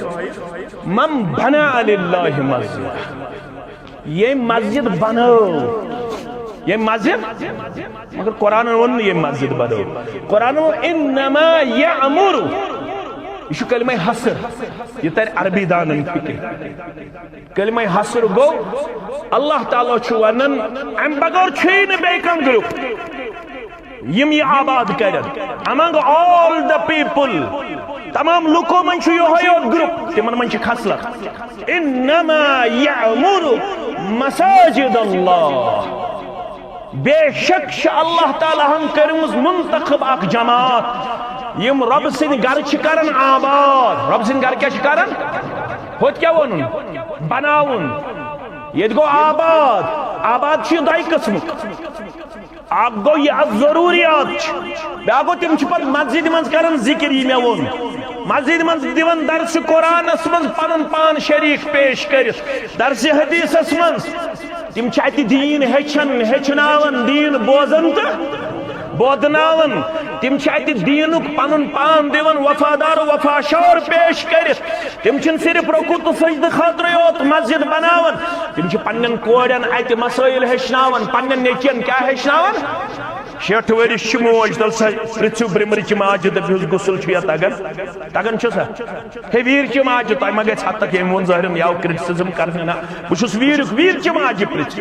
من بنا للہ مسجد یہ مسجد بنو یہ مسجد مگر قرآن ون یہ مسجد بنو قرآن انما یعمر یہ کلمہ حصر یہ تر عربی دانن فکر کلمہ حصر گو اللہ تعالیٰ چھو ونن ام بغور چھین بیکن گروپ یم یہ آباد کرن among all the people تمام لوکو من چھو یہ گروپ تمن من چھ خصلت انما یعمر مساجد اللہ بے شک اللہ تعالیٰ ہم کرمز منتخب اک جماعت یم رب سن گر چھ کرن آباد رب سن گر کیا چھ کرن ہوت کیا ونن بناون یہ گو آباد آباد چھ دائی قسم اک گو یہ ضروریات بیاگو تم چھ پت مسجد منز کرن ذکر یہ میں ون مسجد منز دیون درس قرآن اس منز پنن پان شریک پیش کرت درس حدیث اس منز تم چاہتی دین ہیچناون دین بوزن تو بودناون تم چاہتی دینک پنن پان دیون وفادار و وفاشور پیش کرت تم چن صرف رکوع تو سجد خاطر یوت مسجد بناون تم چھ پنن کوڑن ات مسائل ہیچناون پنن نیچن کیا ہیچناون 60 ورش چھ موج تل سا پرژھو برمر چھ ماجد بیس غسل چھ یا تگن چھ سا ہے ویر چھ ماجد تہ ما گژھ حد تک یم ون ظاہرن یاو کرٹسزم کرنے نا بچس ویر چھ ماجد پرژھ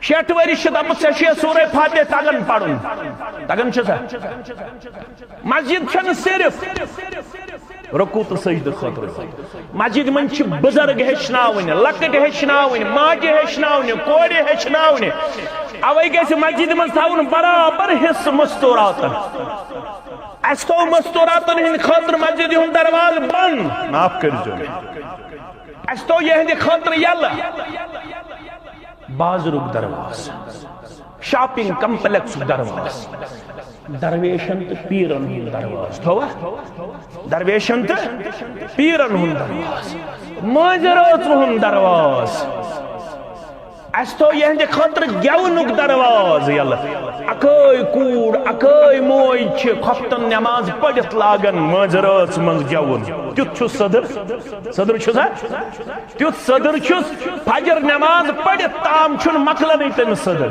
60 ورش چھ دمت سے سورہ فاتحہ تگن پڑھن تگن چھ سا مسجد چھن صرف رکوع تو سجدہ خاطر مسجد من چھ بزرگ ہیچناون لکٹ ہیچناون ماجہ ہیچناون کوڑ ہیچناون اوے گیس مسجد من تھاون برابر حصہ مستوراتن اس تو مستوراتن ہند خاطر مسجد ہند درواز بند معاف کر جو اس تو یہ ہند خاطر یلا بازرک درواز شاپنگ کمپلیکس درواز درویشن تو پیرن ہند درواز تھوا درویشن تو پیرن ہند درواز ماجرات ہند درواز اس تو یہ ہندے خاطر گیونک دروازہ یلا اکائی کوڑ اکائی موئی چھ کھفتن نماز پڑھت لاگن ماجرات منز گیون تیت چھو صدر چھو سا تیت صدر چھو فجر نماز پڑھت تام چھن مکلنی تم صدر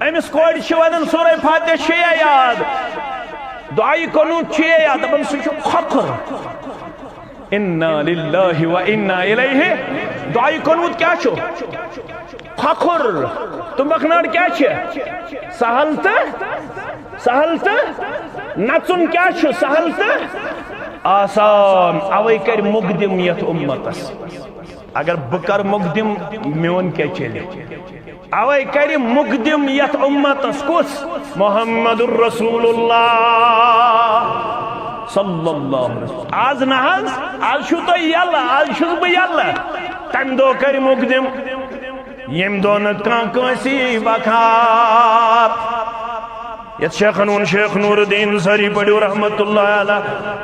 امس کوڑ چھ ونن سورہ فاتحہ چھ یاد دعائی کنون چھ یاد دپن سہ چھ کھکھر انا للہ و انا الیہ دعائی کنون کیا چھو کھکھر تم بخنار کیا چھ سہل تا نچن کیا چھو سہل تا آسان اوے کر مقدم یت امتس اگر بکر مقدم میون کیا چلے اوے کر مقدم یت امتس کس محمد الرسول اللہ صلی اللہ علیہ وسلم آز نحاز آز شو تو یلا آز شو بہ یلا تم دو کر مقدم یم دون کان کنسی بکار یت شیخ نور الدین سری پڑھو رحمت اللہ علیہ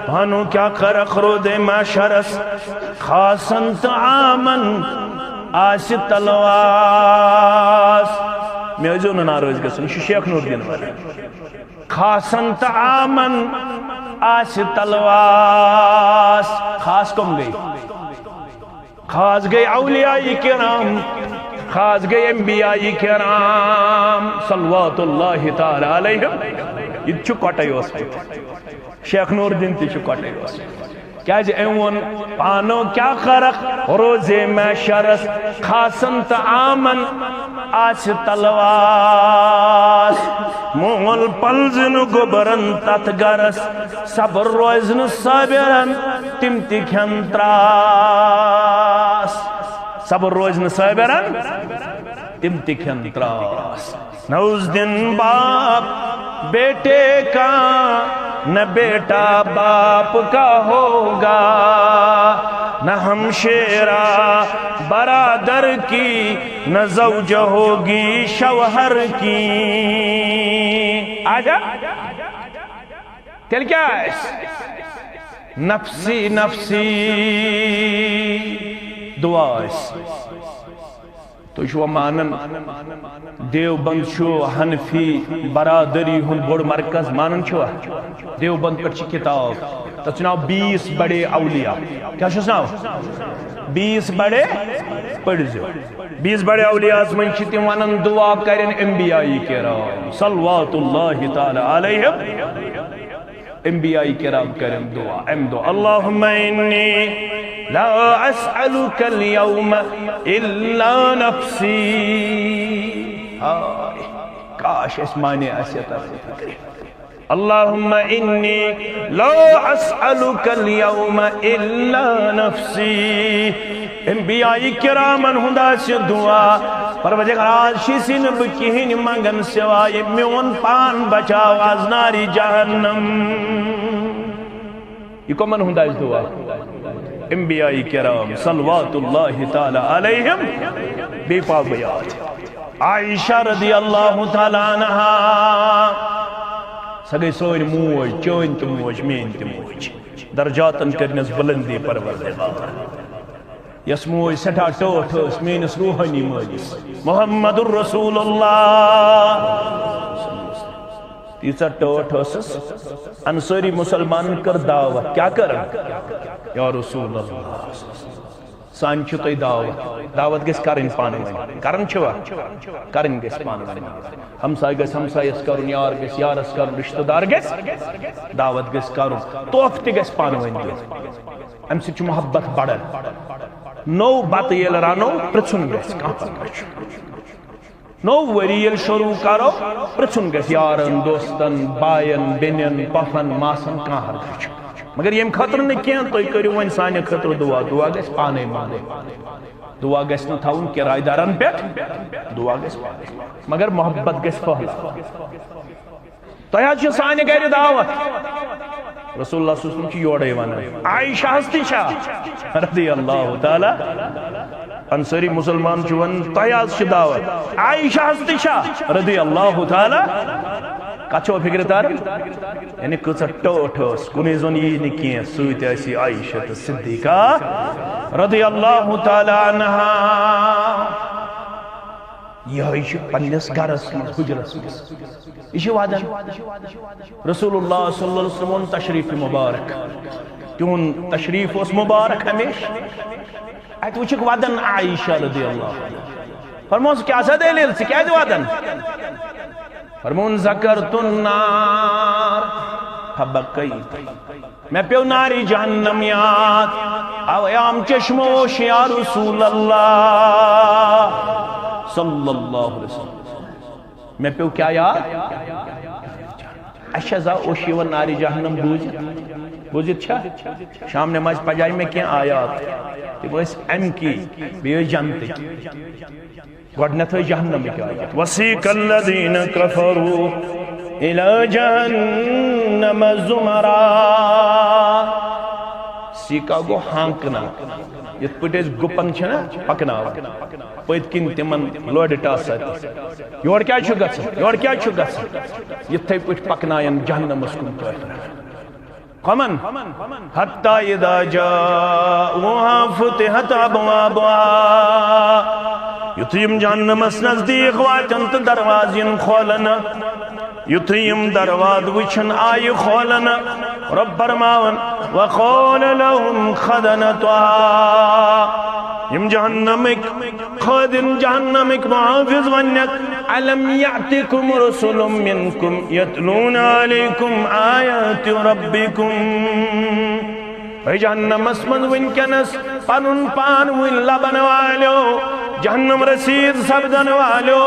بانو کیا کر اخرود معاشرس خاصن تعامن آس تلواس میں ازیو ناروز گسن شیخ نور الدین والا خاصن تعامن آس تلواس خاص کم گئی خاص گئی اولیاء کرام، خاص گئی انبیاء کرام صلوات اللہ تعالی علیہم. یہ چھو کٹے اس شیخ نور الدین تی چھو کٹے اس کیا جی ایون پانو کیا خرق روزے میں شرس خاصن تا آمن آس تلواس مول پلزن گبرن تت گرس صبر روزن صابرن تم تی کھن تراس صبر روزن صابرن تم تی کھن تراس نہ اس دن باپ بیٹے کا نہ بیٹا باپ کا ہوگا نہ ہمشیرہ برادر کی نہ زوجہ ہوگی شوہر کی. آجا تیل کیا ہے نفسی نفسی دعا اس تو شو مانن دیوبند شو حنفی برادری ہن بڑ مرکز مانن چھو دیوبند پر چھ کتاب تس ناو 20 بڑے اولیاء کیا چھس ناو 20 بڑے پڑھزو 20 بڑے اولیاء من چھ تم ونن دعا کرن انبیاء کرام صلوات اللہ تعالی علیہم انبیاء کرام کرن دعا امدو اللہم انی لا اسألك اليوم الا نفسی. کاش اس معنی اسیتا اللہم انی لا اسألك اليوم الا نفسی. انبیاء کرامن ہندا سے دعا پروردگار شیسی نب کہین منگن سوائے میون پان بچاو از ناری جہنم. یہ کمن ہندا اس دعا انبیاء کرام صلوات اللہ تعالی علیہم بے پاک بیات. عائشہ رضی اللہ تعالی عنہا سگئی سوئر موج چوئن تو موج مین تو موج درجاتن کرنس بلندی پروردگار یس موج سٹھا ٹوٹ اس مینس روحانی موجس محمد الرسول اللہ تیسا ٹوٹ اس انصاری مسلمان کر دعوت کیا کر یا رسول اللہ سان چھو دعوت گس کرن پانے کرن چھوا کرن گس پانے ہمسائے گس ہمسائے اس کرن یار گس یارس کرن رشتہ دار گس دعوت گس کرن توف تی گس پانے ام سے چھو محبت بڑھن نو بات یہ لرانو پرچن گس کہاں پر کچھ نو وریل شروع کرو پرچن گس یارن دوستن بائن بینن پفن ماسن کہاں ہر کچھ مگر یہ خطر نہیں کیا تو کریو وہ انسانی خطر دعا دعا گس پانے مانے دعا گس نہ تھاون کرائے دارن پیٹ دعا گس پانے مگر محبت گس پہلا تو یہ چھو سانی گئر دعوت رسول اللہ صلی اللہ علیہ وسلم کی یوڑے وانا عائشہ ہستی شاہ رضی اللہ تعالی انصاری مسلمان چون تیاز چھ دعوت عائشہ ہستی شاہ رضی اللہ تعالی کچھو فکر تار یعنی کچھ ٹوٹ اس کنے زون یہ نکیے سویت ایسی عائشہ صدیقہ رضی اللہ تعالی عنہا یہ عائشہ پنیس گرس میں حجرس میں اسی وعدن رسول اللہ صلی اللہ علیہ وسلم تشریف مبارک کیون تشریف اس مبارک ہمیش ایت وچک وعدن عائشہ رضی اللہ فرمون کیا سا دلیل سے کیا وعدن فرمون ذکرت النار فبقیت میں پیو ناری جہنم یاد اویام چشموش یا رسول اللہ صلی اللہ علیہ وسلم میں پیو کیا یاد اشزا اوشی و ناری جہنم بوزت چھا شام نماز پجائی میں کیا آیات کہ وہ اس ام کی بیو جانتے گوڑنت ہوئی جہنم میں کیا آیات وَسِيقَ الَّذِينَ كَفَرُوا إِلَى جَهَنَّمَ زُمَرًا سیکا گو ہانکنا یہ پٹیس گپن چھنا پکنا پویت کن تمن لوڑ ٹاسر یور کیا چھو گس یہ تھے پٹ پکنا ین جہنم اسکن تو قمن حتی اذا جاؤها فتحت ابوابها یتیم جہنم اس نزدیک واچنت دروازین کھولنا یتیم درواز وچن آئی کھولنا رب برماون وقول لهم خدنتها یم جہنمک خادن جہنمک محافظ ونک علم یعتکم رسول منکم یتلون علیکم آیات ربکم اے جہنم اسمن ونکنس پنن پان ون لبن والو جہنم رسید سبدن والو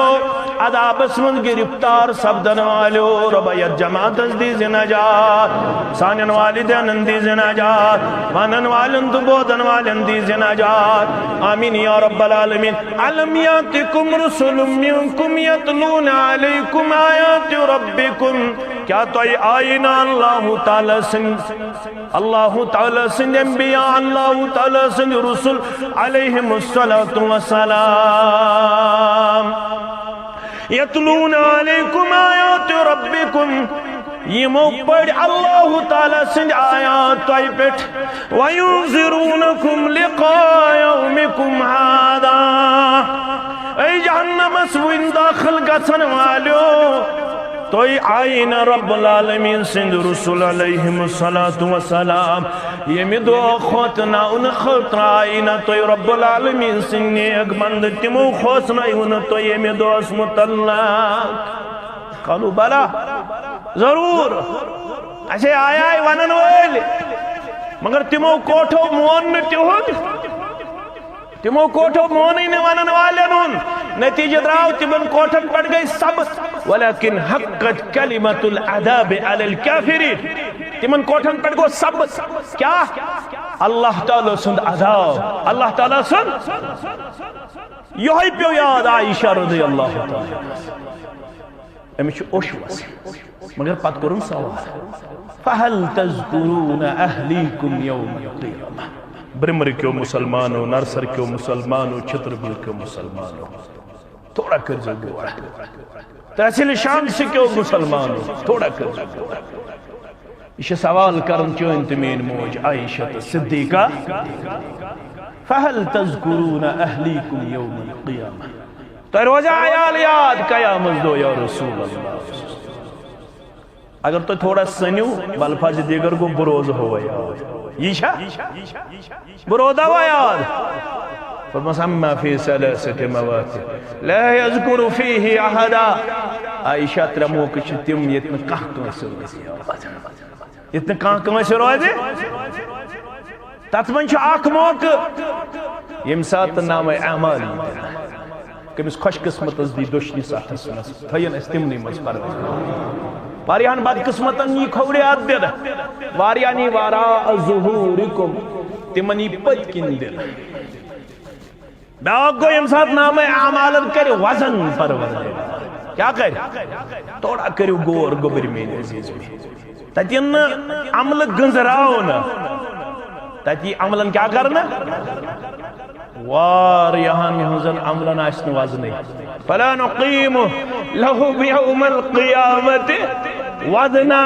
عذاب اسمن گرفتار سبدن والو ربیت جماعت دی نجات سانن والدین دی نجات مانن والن دبودن والن دی نجات آمین یا رب العالمین علم یاتکم رسول منکم یتلون علیکم آیات ربکم کیا تو آئینا اللہ تعالی سن انبیاء اللہ تعالی سن رسول علیہم السلام یتلون علیکم آیات ربکم یمو پڑھ اللہ تعالی سن آیات توئی پیٹھ وینذرونکم لقاء یومکم ہادا اے جہنم اسوین داخل گژھن والو توئی آئین رب العالمین سند رسول علیہم السلام یمی دو خوتنا ان خطر آئین توئی رب العالمین سند نیک مند تمو خوصنا ان توئی یمی دو اسمت اللہ قالوا بلا ضرور ایسے آئی ونن ویل مگر تمو کوٹھو مون تیہود تمو کوٹھو مونی نے ونن والنون نتیجہ دراؤ تمن کوٹھن پڑ گئی سبت ولیکن حقت کلمت العذاب علی الكافرین تمن کوٹھن پڑ گو سبت کیا اللہ تعالیٰ سند عذاب اللہ تعالیٰ سند یہی پیو یاد عائشہ رضی اللہ تعالیٰ امیچ اوشوس مگر پت کرن سوال فہل تذکرون اہلیکم یوم القیامہ برمر کیوں مسلمانوں نرسر کیوں مسلمانوں چھتربل کیوں مسلمانوں تھوڑا کر جگو تحصیل شام سے کیوں مسلمانوں تھوڑا کر جگو اسے سوال کرن چو انتمین موج عائشہ صدیقہ فہل تذکرون اہلیکم یوم القیامہ تو روزہ آیال یاد قیامت دو یا رسول اللہ اگر تو تھوڑا سنیو بالفاظ دیگر کو بروز ہوا یاد یشا برودہ ہوا یاد فمسمى في ثلاثة موات لا يذكر فيه أحدا عائشہ ترموک تم یتن کان سر یتن کان سر روزے تت من اخ موقع یم سات نام اعمال کمس خوش قسمت دی دشنی ساتھ سنس تھین اس تمنی مز پرویز واریان بد قسمتن یہ کھوڑیات دل واریانی وارا ظہورکم تمنی پت کن دل بیاق گو یم ساتھ نام اعمالن کر وزن پرویز کیا کر توڑا کریو گور گبر میں عزیز میں تتین عمل گنزراؤنا تتی عملن کیا کرنا وار یہاں ہنزن عملن آسن وزنی فلا نقیم لهم یوم القیامت وزنا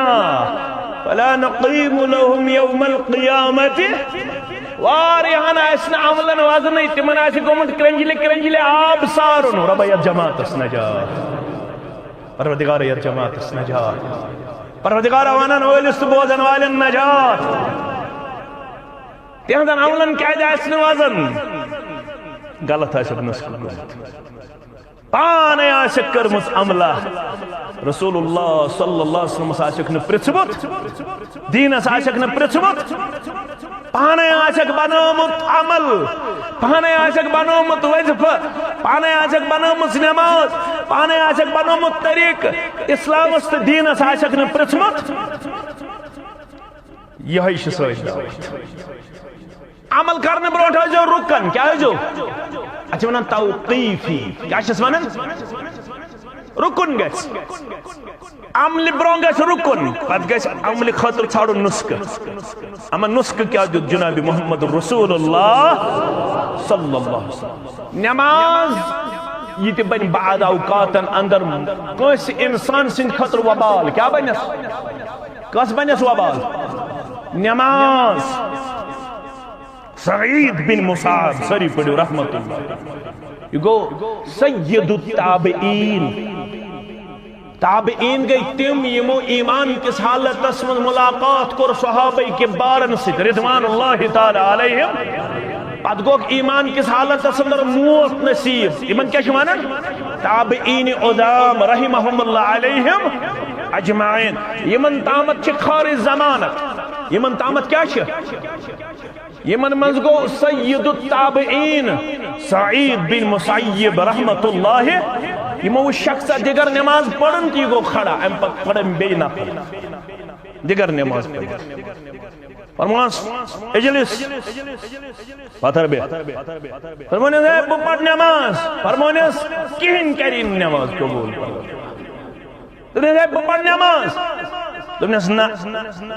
فلا نقیم لهم یوم القیامت وار یہاں آسن عملن وزنی تمن آسی گومت کرنجلے آب سارن رب یا جماعت اس نجات پروردگار یا جماعت اس نجات پروردگار وانن اویلست بوزن والن نجات تہندن عملن کیا آسن وزن غلط آسک نسک کرمت پانے آسک کرمت عملہ رسول اللہ صلی اللہ علیہ وسلم آسک نپرچبت دین آسک نپرچبت پانے آسک بنامت عمل پانے آسک بنامت وظف پانے آسک بنامت نماز پانے آسک بنامت طریق اسلام است دین آسک نپرچبت یہی شسوئی دعوت عمل کرنے بروٹ ہے جو رکن کیا ہے جو اچھا منن توقیفی کیا شس منن رکن گیس عمل برون گیس رکن پت گیس عمل خطر چھاڑو نسک اما نسک کیا جو جناب محمد رسول اللہ صلی اللہ علیہ وسلم نماز یہ تی بن بعد اوقاتن اندر کوئی انسان سن خطر وبال کیا بنیس کس بنیس وبال نماز سعید بن مصعب سری پڑھو رحمت اللہ یہ گو سید التابعین تابعین گئی تم یمو ایمان کس حالت اسمن ملاقات کر صحابہ کے بارن سے رضوان اللہ تعالی علیہم پت گوک ایمان کس حالت اندر موت نصیب یمن کیا شمانا تابعین عظام رحمہم اللہ علیہم اجمعین یمن تامت چھ خار زمانت یمن تامت کیا چھ یمن منز گو سید التابعین سعید بن مسیب رحمت اللہ یمو شخص دیگر نماز پڑھن کی گو کھڑا ام پت پڑھن بے نفل دیگر نماز پڑھن فرمانس اجلس پاتر بے فرمانس ہے بو پڑھ نماز فرمانس کہن کرین نماز قبول فرمانس ہے بو پڑھ نماز دمنس نا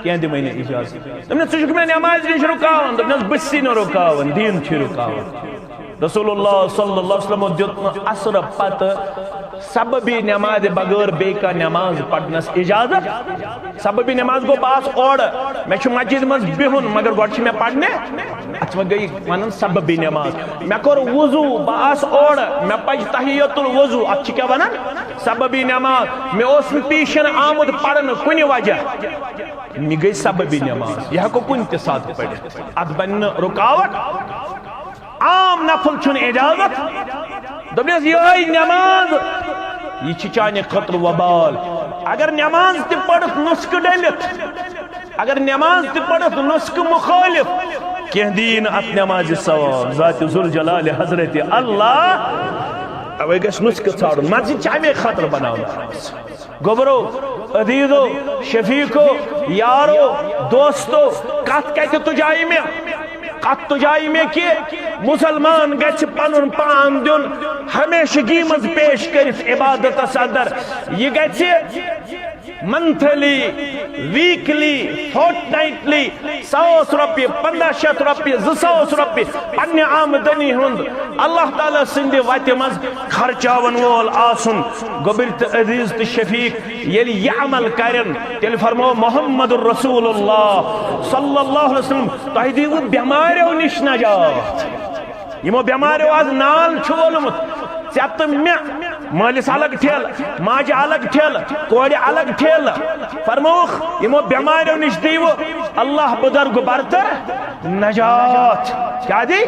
کیا دی میں نے اجازت دمنس سجک میں نماز نہیں رکاون دمنس بسی نہ رکاون دین چھ رکاون رسول اللہ صلی اللہ علیہ وسلم دیتنا اثر پت سببی نماز بغیر بے کا نماز پڑھنس اجازت سببی نماز کو باس اوڑ میں چھو مسجد مز بہن مگر گوڑ میں پڑھنے اچھا گئی ونن سببی نماز میں کور وضو باس اوڑ میں پج تحیت الوضو اچھا کیا ونن سببی نماز میں اس پیشن آمد پڑھن کنی وجہ میں گئی سببی نماز یہ کو کن کے ساتھ پڑھے اد بن رکاوٹ عام نفل چھن اجازت دبنیس یہ نماز یہ چانے خطر وبال اگر نماز تی پڑھت نسک ڈلت اگر نماز تی پڑھت نسک مخالف کہ دین ات نماز ثواب ذات ذوالجلال حضرت اللہ اوے گس نسک ژھاڑ مسجد چاہے خطر بناؤ گوبرو عزیزو شفیقو یارو دوستو کت کہتے تجائی میں قط تجائی میں کہ مسلمان گچھ پنن پان دیون ہمیشگی مز پیش کرف عبادت صدر یہ گچھ منتھلی ویکلی فورٹ نائٹلی 100 روپیہ 1500 روپیہ 200 روپیہ پنہ آمدنی ہند اللہ تعالیٰ سندھ وتہ مز خرچاون وول آسن گوبر عزیز تو شفیق یل یہ عمل کرن تیل فرمو محمد الرسول اللہ صلی اللہ علیہ وسلم تہ دیو بیماریو نش نجات یمو بیماریو آز نال چھولمت ژےٚ تہٕ مےٚ مٲلِس الگ ٹھیل ماجہِ الگ ٹھیل کورِ الگ ٹھیل فرموکھ یمو بیماریو نش دیو اللہ بزرگ برتر نجات کیا دی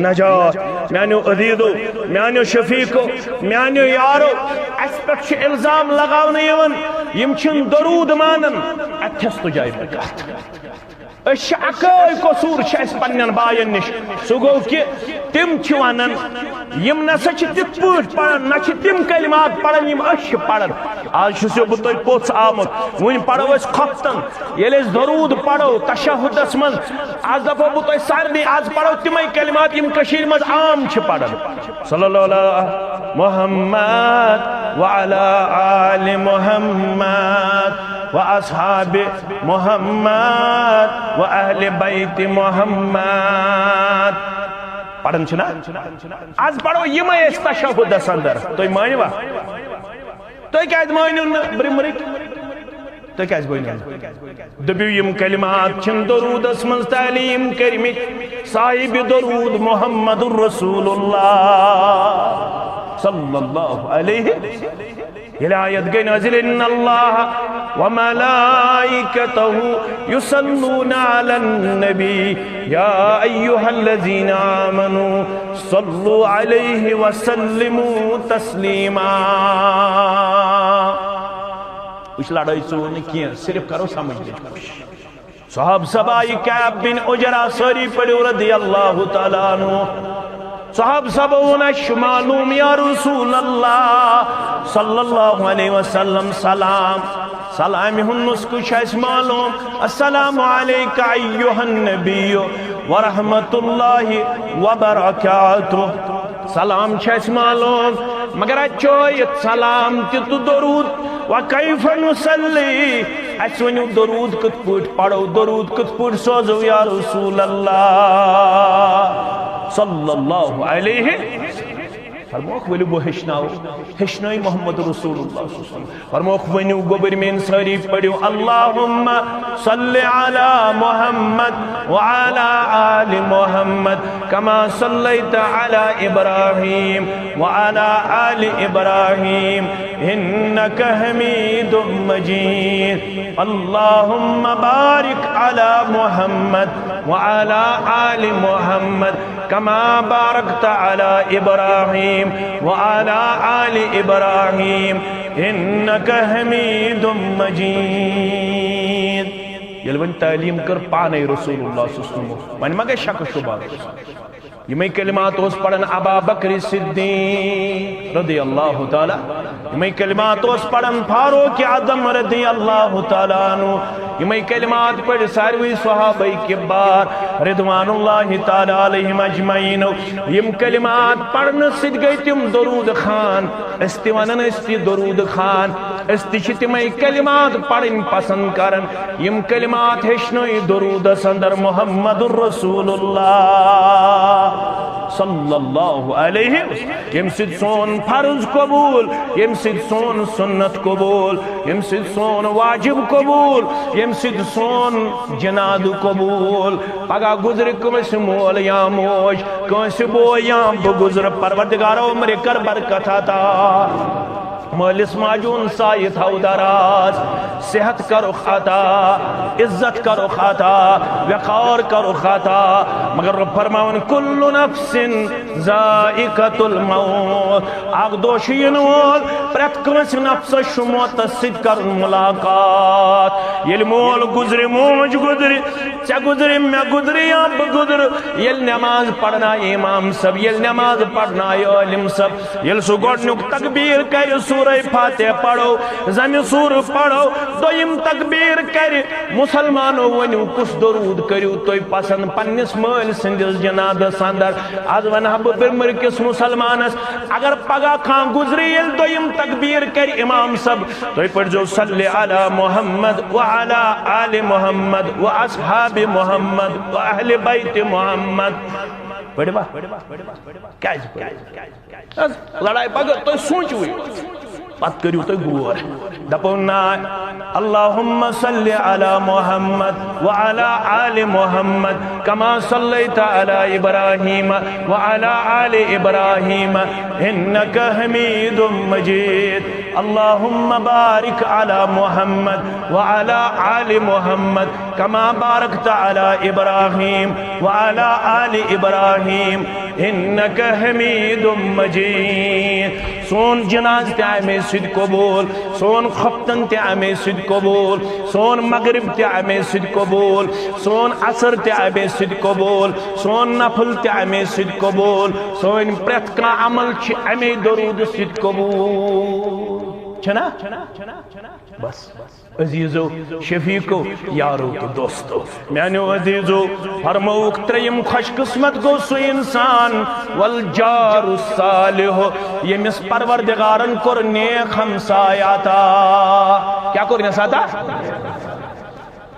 نجات میانیو عزیزو میانیو شفیقو میانیو یارو اس پہ چھ الزام لگاونے یون یم چھن درود مانن اتھس تو جائے بکات اش اکائی قصور چھس پنن باین نش سو گو کہ تم چھ ونن یم نسا چھ تت پٲٹھۍ پڑھن نہ چھ تم کلمات پڑھن یم اش پڑھن آج چھسو بہ تۄہہِ پوٚژھ آمُت وٕنۍ پڑھو أسۍ کھۄفتن ییٚلہِ أسۍ درود پڑھو تشہدس منٛز آز دپو بہ تۄہہِ سارنٕے آز پڑھو تمے کلمات یم کشیٖرِ منٛز عام چھ پڑھن صلی اللہ علیہ محمد وعلی آل محمد واصحاب محمد واہل بیت محمد پڑھن چھنا آز پڑھو یمے اس تشہدس اندر تُہۍ مٲنِوا تُہۍ کیازِ مٲنِو نہٕ برٛمرٕکۍ تُہۍ کیازِ مٲنِو دٔپِو یم کلمات چھِن درودس منٛز تعلیٖم کٔرمٕتۍ صاحب درود محمد الرسول اللہ صلی اللہ علیہ ہدایت گئی نازل ان اللہ وملائکتہ یصلون علی النبی یا ایہا الذین آمنوا صلوا علیہ وسلموا تسلیما اس لڑائی سونے کیا صرف کرو سمجھ لے صحاب سبائی کعب بن عجرہ ساری پڑھو رضی اللہ تعالیٰ عنہ صحاب سبون معلوم یا رسول اللہ صلی اللہ علیہ وسلم سلام سلام ہنسکو شیس معلوم السلام علیکہ ایوہ النبی ورحمت اللہ وبرکاتہ سلام شیس معلوم مگر اچھویت سلام تیتو درود وکیف نسلی اسونیو درود کت پوٹ پڑھو درود کت پوٹ سوزو یا رسول اللہ صلی اللہ علیہ فرموک ولو بو ہشناو ہشنائی محمد رسول اللہ صلی اللہ علیہ وسلم فرموک ونیو گوبر میں ساری پڑھو اللہم صلی علی محمد وعلی آل محمد کما صلیت علی ابراہیم وعلی آل ابراہیم انکا حمید مجید اللہم بارک علی محمد وعلی آل محمد کما بارکت علی ابراہیم وعلی آل ابراہیم انکا حمید مجید یلون تعلیم کر پانے رسول اللہ صلی اللہ علیہ وسلم من مگے شک شبہ یہ میں کلمات اس پڑھن ابا بکر صدیق رضی اللہ تعالی یہ میں کلمات اس پڑھن فاروق اعظم رضی اللہ تعالی عنہ یہ میں کلمات پڑھ ساروی صحابہ کبار رضوان اللہ تعالی علیہم اجمعین یہ کلمات پڑھن سد گئی تم درود خان استوانن استی درود خان استشت میں کلمات پڑھن پسند کرن یہ کلمات ہشنوی درود سندر محمد الرسول اللہ صلی اللہ علیہ وسلم یم سد سون فرض قبول یم سد سون سنت قبول یم سد سون واجب قبول یم سد سون جناد قبول پگا گزر کمس مول یا موج کنس بو یا بگزر پروردگارو عمر کر برکت عطا مالس ماجون سائی تھاو دراز صحت کرو خطا عزت کرو خطا وقار کرو خطا مگر رب فرماون کل نفس ذائقت الموت آگ دوشین وول پرت کنس نفس شموت سد کر ملاقات یل مول گزر موج گزر چا گزر میں گزر یا بگزر یل نماز پڑھنا امام سب یل نماز پڑھنا علم سب یل سو گوڑنک تکبیر کر سورہ فاتح پڑھو زمین سور پڑھو دویم تکبیر کر مسلمانو ونیو کس درود کریو توی پسند پنس مل سندس جناد سندر از ونہ برمر کس مسلمانس اگر پگا کھان گزری یل دویم تکبیر کر امام سب توی پڑھ جو صلی علی محمد وعلی آل محمد واصحاب محمد واہل بیت محمد پڑھ با کیا لڑائی پگا تو سوچ ہوئی بات کریو تو گور دپونا اللہم صلی علی محمد وعلی آل محمد کما صلیت علی ابراہیم وعلی آل ابراہیم انکا حمید مجید اللہم بارک علی محمد وعلی آل محمد کما بارکت علی ابراہیم وعلی آل ابراہیم انکا حمید مجید سون جناز تے آئے سد قبول سون خفتن تے آئے سد قبول سون مغرب تے آئے سد قبول سون عصر تے آئے سد قبول سون نفل تے آئے سد قبول سون پرت کا عمل چھ آئے درود سد قبول چھنا بس عزیزو شفیقو یارو تو دوستو میانو عزیزو فرموک تریم خوش قسمت گو سو انسان والجار الصالح یمس پروردگارن کر نیک ہمسایاتا کیا کرنے ساتا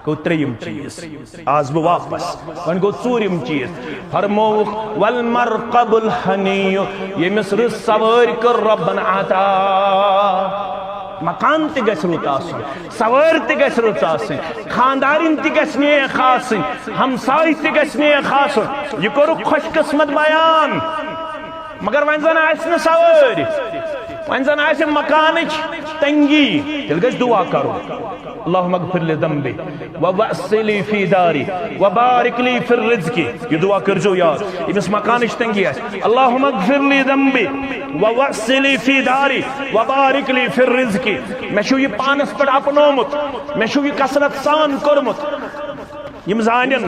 کو تریم چیز آز بو واپس ون کو ژورم چیز فرموک والمرقب الحنی یمس رس سوار کر ربن عطا مکان تی گس رت آسن سوار تی گس رت آسن خاندارین تی گس نیک آسن ہمسائی تی گس نیک آسن یہ کرو خوش قسمت بیان مگر وین زن آسن سوار وین زن آسن مکانچ تنگی تل گس دعا کرو اللہم اغفر لی ذنبی ووأسلی فی داری وبارک لی فی الرزق یہ دعا کر جو یار اس مکانش تنگی ہے اللہم اغفر لی ذنبی ووأسلی فی داری وبارک لی فی الرزق میں شو یہ پانس پر اپنومت میں شو یہ کسرت سان کرمت یم زانین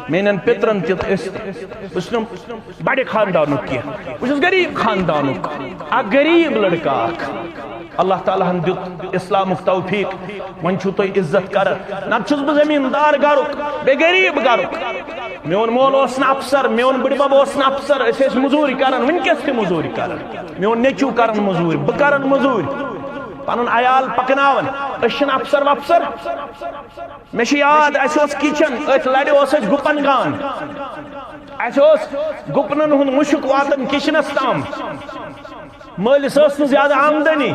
مینن پترن تیت اسنم بڑے خاندانوں کیا اس غریب خاندانوں کا غریب لڑکا اللہ تعالیٰ ہم دیت اسلام توفیق من چھو تو عزت کر نت چھس بہ زمیندار گرک بے غریب گرک میون مول اوسن افسر میون بڑ بب اوسن افسر اس مزوری کران ونکس تہ مزوری کران میون نیچو کران مزوری بہ کران مزوری پنن عیال پکناون اشن افسر وفسر میں یاد اس کچن ات لڑ اس گپن گان اس گپنن ہند مشک واتن کچنس تام مالس زیادہ آمدنی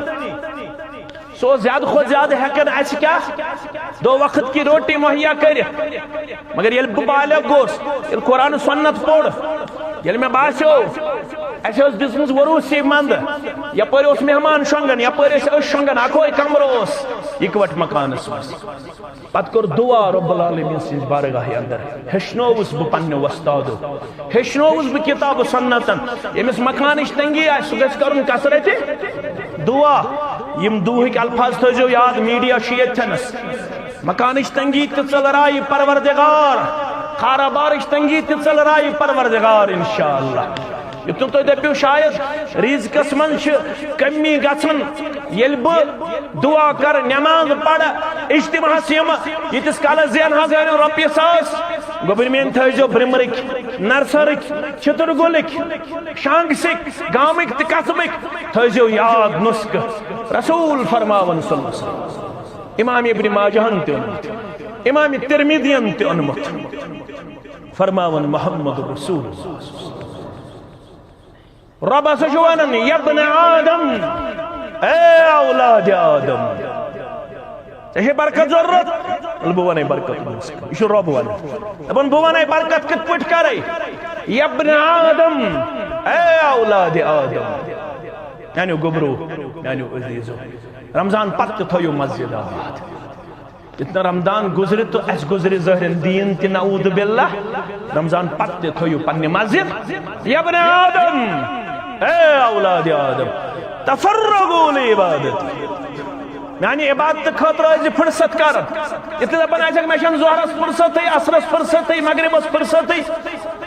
سو زیادہ خود زیادہ ہیکن اس کیا دو وقت کی روٹی مہیا کر مگر یل بہ بالغ گوس یل قرآن سنت پوڑ یل میں باسو اس دس وروسی مند یپر مہمان شونگن یپر شونگن اکوے کمرہ اکوٹ مکانس مز پت کور دعا رب العالمین سن بارگاہ اندر ہشنوس بہ پنہ وستادو ہشنوس بہ کتاب سنتن یمس مکانش تنگی آ سہ گژھِ کرن کثرت دعا یم دعاک الفاظ تھٲیزیو یاد میڈیا چھِ ییٚتھٮ۪نس مکانش تنگی تہ ژٕ لڑایہِ پروردگار کاربارش تنگی تہ ژٕ لڑایہِ پروردگار انشاءاللہ یتن تُہۍ دٔپِو شاید ریزقس منٛز چھِ کمی گژھان ییٚلہِ بہٕ دعا کر نماز پڑ اجتماعس یتس کالس زینہا زینو رۄپیہِ ساس گوٚبُر تھٲیزیو برمرٕکۍ نرسرٕکۍ چھتر گُلٕکۍ شانگسٕکۍ گامٕکۍ تہٕ قصبٕکۍ تھٲیزیو یاد نسخہٕ رسول فرماون صلی اللہ علیہ وسلم امام ابن ماجہن تہِ اوٚنمُت امام ترمذیَن تہِ اوٚنمُت فرماون محمد رسول رب ہسا چھُ ونان یا ابن آدم اے اولاد آدم ژےٚ برکت ضرورت بہٕ ونے برکت یہ چھُ رب ونان دپان بہٕ ونے برکت کِتھ پٲٹھۍ کرے یا ابن آدم اے اولاد آدم میانیو گوبرو میانیو عزیزو رمضان پتہٕ تہِ تھٲیِو مسجد آباد جتنا رمضان گزرے تو اس گزرے ظاہر دین تی نعوذ باللہ رمضان پتہ تھویو پنی مسجد یا ابن آدم اے اولاد آدم تفرغوا لعبادت یعنی عبادت خاطر از فرصت کر اتنا دپان آسک میں ظہرس فرصت عصرس فرصت مغربس فرصت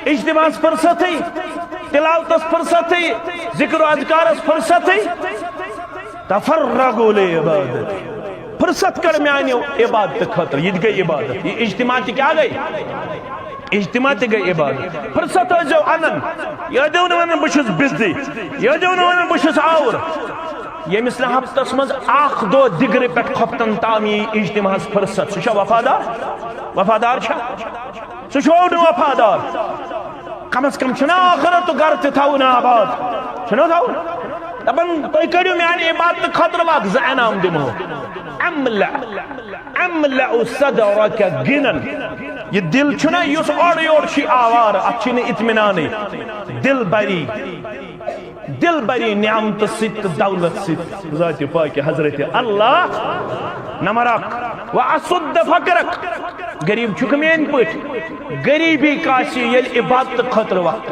اجتماعس فرصت تلاوتس فرصت ذکر و اذکارس فرصت تفرغوا لعبادت فرصت کر میانیو عبادت خاطر یہ گئی عبادت یہ اجتماع کیا گئی اجتماع گئی عبادت فرصت جو انن یہ دیون ونن بشس بزدی یہ دیون ونن بشس آور یہ مثل ہفتس مز آخ دو دگری پٹ کھپتن تامی اجتماع فرصت سوچا وفادار وفادار چھا سوچا وفادار کم از کم چھنا آخرت تو گھر تے تھاؤ نا آباد چھنا تھاؤ دپن تو کریو میانی عبادت خاطر واق زعنام دمو املع صدرک گنن یہ دل چھنا یس اور یور چھی آوار اچھی نے اطمینانی دل بری نعمت ست دولت ست ذات پاک حضرت اللہ نمرک واسد فقرک غریب چھک مین پٹ غریبی کاسی یل عبادت خاطر وقت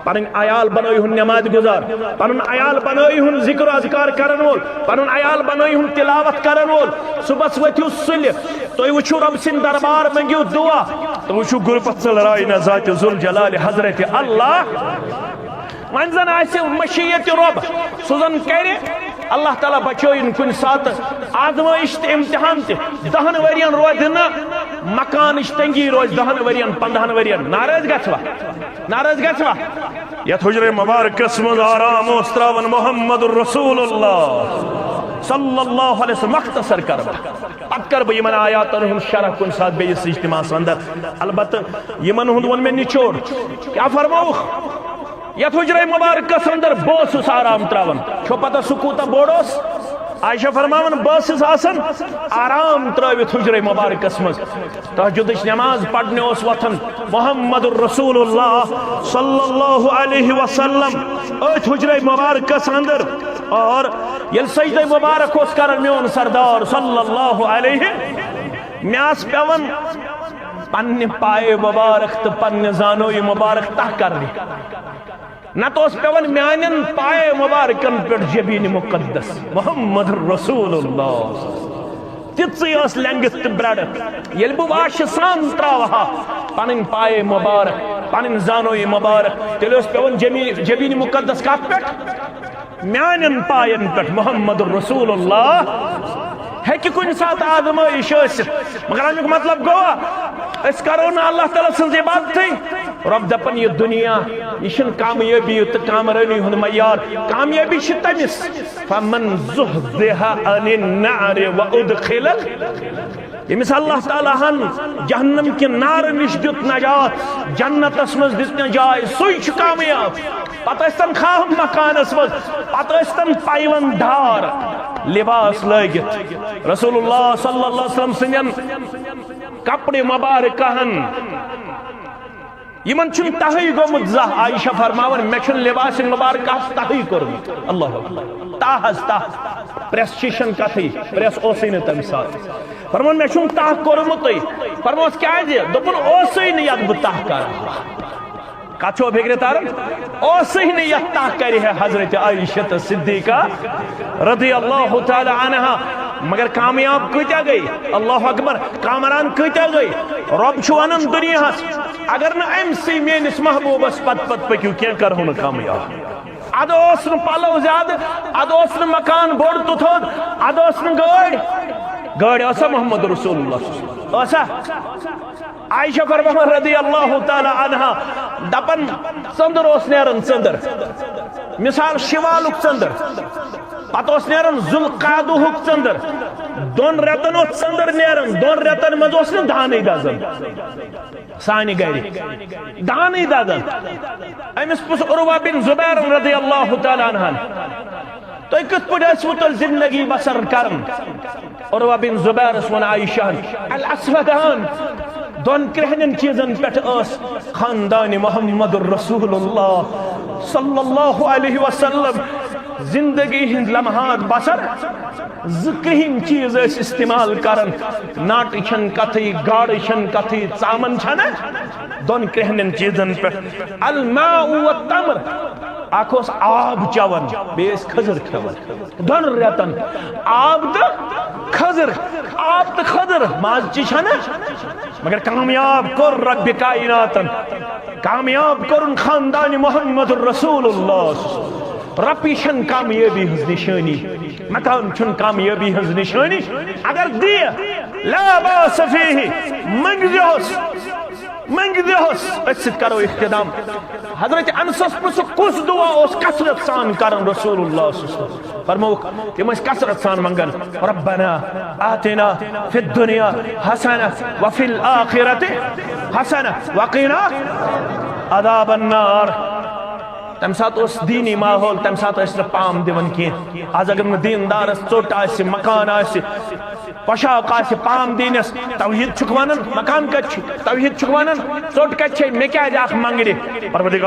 پنن عیال بنوی ہن نماز گزار پنن عیال بنوی ہن ذکر و اذکار کرن وول پنن عیال بنوی ہن تلاوت کرن وول صبح وتھیو سُلہِ تُہۍ وٕچھِو رب سٕنٛدِ دربار منگیو دعا تُہۍ وٕچھِو غربت لڑائی نہ ذات ذوالجلال حضرت اللہ وۄنۍ زن آسہِ مشیت رب سُہ زن کرِ اللہ تعالیٰ بچوین کن سات آزمائش تہ امتحان تہ 10 ورین روز نہ مکانش تنگی روز 10 ورین 15 ورین ناراض گژھوا یتھ حجر مبارکس مز آرام استراون محمد الرسول اللہ صلی اللہ علیہ وسلم مختصر کر پت کر بہ یمن آیاتن ہند شرح کن سات بیس اجتماع اندر البتہ یمن ہند ون میں نچوڑ کیا فرماوخ یتھ حجر مبارکس اندر بوس آرام تراون چھو پتہ سہ کوتاہ بوڑ اوس عائشہ فرماون باسس آسن آرام ترٲوِتھ حجر مبارکس مز تہجدٕچ نماز پڑھنے اوس وتھن محمد الرسول اللہ صلی اللہ علیہ وسلم اتھ حجر مبارکس اندر اور یل سجدہ مبارک اوس کرن میون سردار صلی اللہ علیہ مے آس پیون پنہ پائے مبارک تو پنہ زانوی مبارک تہ کرنی نہ تو اس پیون میانن پائے مبارکن پر جبین مقدس محمد رسول اللہ تیتسی اس لنگت تبرڑت یل بو واش سان تراوہا پنن پائے مبارک پنن زانوی مبارک تیل اس پیون جبین مقدس کات پٹ میانن پائن پٹ محمد رسول اللہ ہے کہ کن سات آزمائش مگر امیک مطلب گوا اس کرو نا اللہ تعالیٰ سنزی بات تھی رب دپن یہ دنیا یہ شن کامیابی تو کامرانی ہن معیار کامیابی چھ تمس فمن زحزح عن النار وادخل یمس اللہ تعالیٰ ہن جہنم کی نار نش دت نجات جنت اسمز دت نجات سوئی چھ کامیاب پتہ ٲسۍتن خواہ مکانس منٛز پتہ ٲسۍتن پایون دار لباس لٲگِتھ رسول اللہ صلی اللہ علیہ وسلم سٕنٛدٮ۪ن کپڑِ مبارکہن یمن چھُنہٕ تہٕے گوٚمُت زانٛہہ عائشہ فرماون مےٚ چھُنہٕ لباس مبارکہس تہٕے کوٚرمُت اللہ اکبر تاہ حظ تاہ پریس چھِشن کتھٕے پریس اوسُے نہٕ تمہِ ساتہٕ فرمون مےٚ چھُنہٕ تاہ کوٚرمُتٕے فرموس کیٛازِ دوٚپُن اوسُے نہٕ یتھ بہٕ تاہ کرٕ کتھ چھو فکرِ تارن اوسُے نہٕ یتھ تاہ کرِ ہے حضرت عائشہ صدیقہ رضی اللہ تعالی عنہا مگر کامیاب کۭتیاہ گئی اللہ اکبر کامران کۭتیاہ گئی رب چھُ ونان دُنیاہس اگر نہٕ أمسٕے میٲنِس محبوبس پتہٕ پتہٕ پٔکِو کینٛہہ کرہو نہٕ کامیاب اد اوس نہٕ پلو زیادٕ اد اوس نہٕ مکان بوٚڑ تہٕ تھوٚد اد اوس نہٕ گٲڑۍ ٲسا محمد رسول اللہ ٲسا عائشہ فرمان رضی اللہ تعالی عنہا دپن ژٔنٛدٕر اوس نیران ژٔنٛدٕر مثال شوالُک ژٔنٛدٕر پتہٕ اوس نیران ذوالقعدُک ژٔنٛدٕر دۄن رٮ۪تن اوس ژٔنٛدٕر نیران دۄن رٮ۪تن منٛز اوس نہٕ دانٕے دزان سانہِ گرِ دانٕے دزان أمِس پوٚژھ عروہ بن زبیر رضی اللہ تعالی عنہن تُہۍ کِتھ پٲٹھۍ ٲسوٕ تیٚلہِ زندگی بسر کران عروہ بن زبیرس ووٚن عائشہن الاسودان دون کرہنن چیزن پٮ۪ٹھ ٲس خاندان محمد رسول اللہ صلی اللہ علیہ وسلم زندگی ہند لمحات بسر زکہین چیز ٲسۍ استعمال کران ناٹہٕ چھن کتھٕے گاڈٕ چھن کتھٕے ژامن چھنہ دون کرہنن چیزن پٮ۪ٹھ الماء والتمر اکھ اوس آب چون بیٚیہِ ٲسۍ کھٔزٕر کھٮ۪وان دۄن رٮ۪تن آب تہٕ کھٔزٕر آب تہٕ کھٔزٕر مازچہِ چھنہ مگر کامیاب کوٚر رب کائناتن کامیاب کوٚرُن خاندان محمد رسول اللہ رۄپیہِ چھنہٕ کامیٲبی ہٕنٛز نشٲنی مکان چھُنہٕ کامیٲبی ہٕنٛز نشٲنی اگر دِیہِ لا باس فیہ منگزِہوس منگزِہوس أسۍ سۭتۍ کرو اختتام حضرت انسس پرٛژھُکھ کُس دعا اوس کثرت سان کران رسول اللہ صلی اللہ علیہ وسلم فرمووُکھ تِم ٲسۍ کثرت سان منگان ربنا آتنا فی الدنیا حسنہ وفی الآخرۃ حسنہ وقنا عذاب النار تمہ سات اوس دینی ماحول تمہ سات ٲسۍ نہٕ پام دِوان کینٛہہ آز اگر نہٕ دیندارس ژوٚٹ آسہِ مکان آسہِ پۄشاک آسہِ پام دینس توحید چھُکھ ونان مکان کتہِ چھُ توحید چھُکھ ونان ژوٚٹ کتہِ چھے مےٚ کیازِ اکھ منگنہِ پروردگار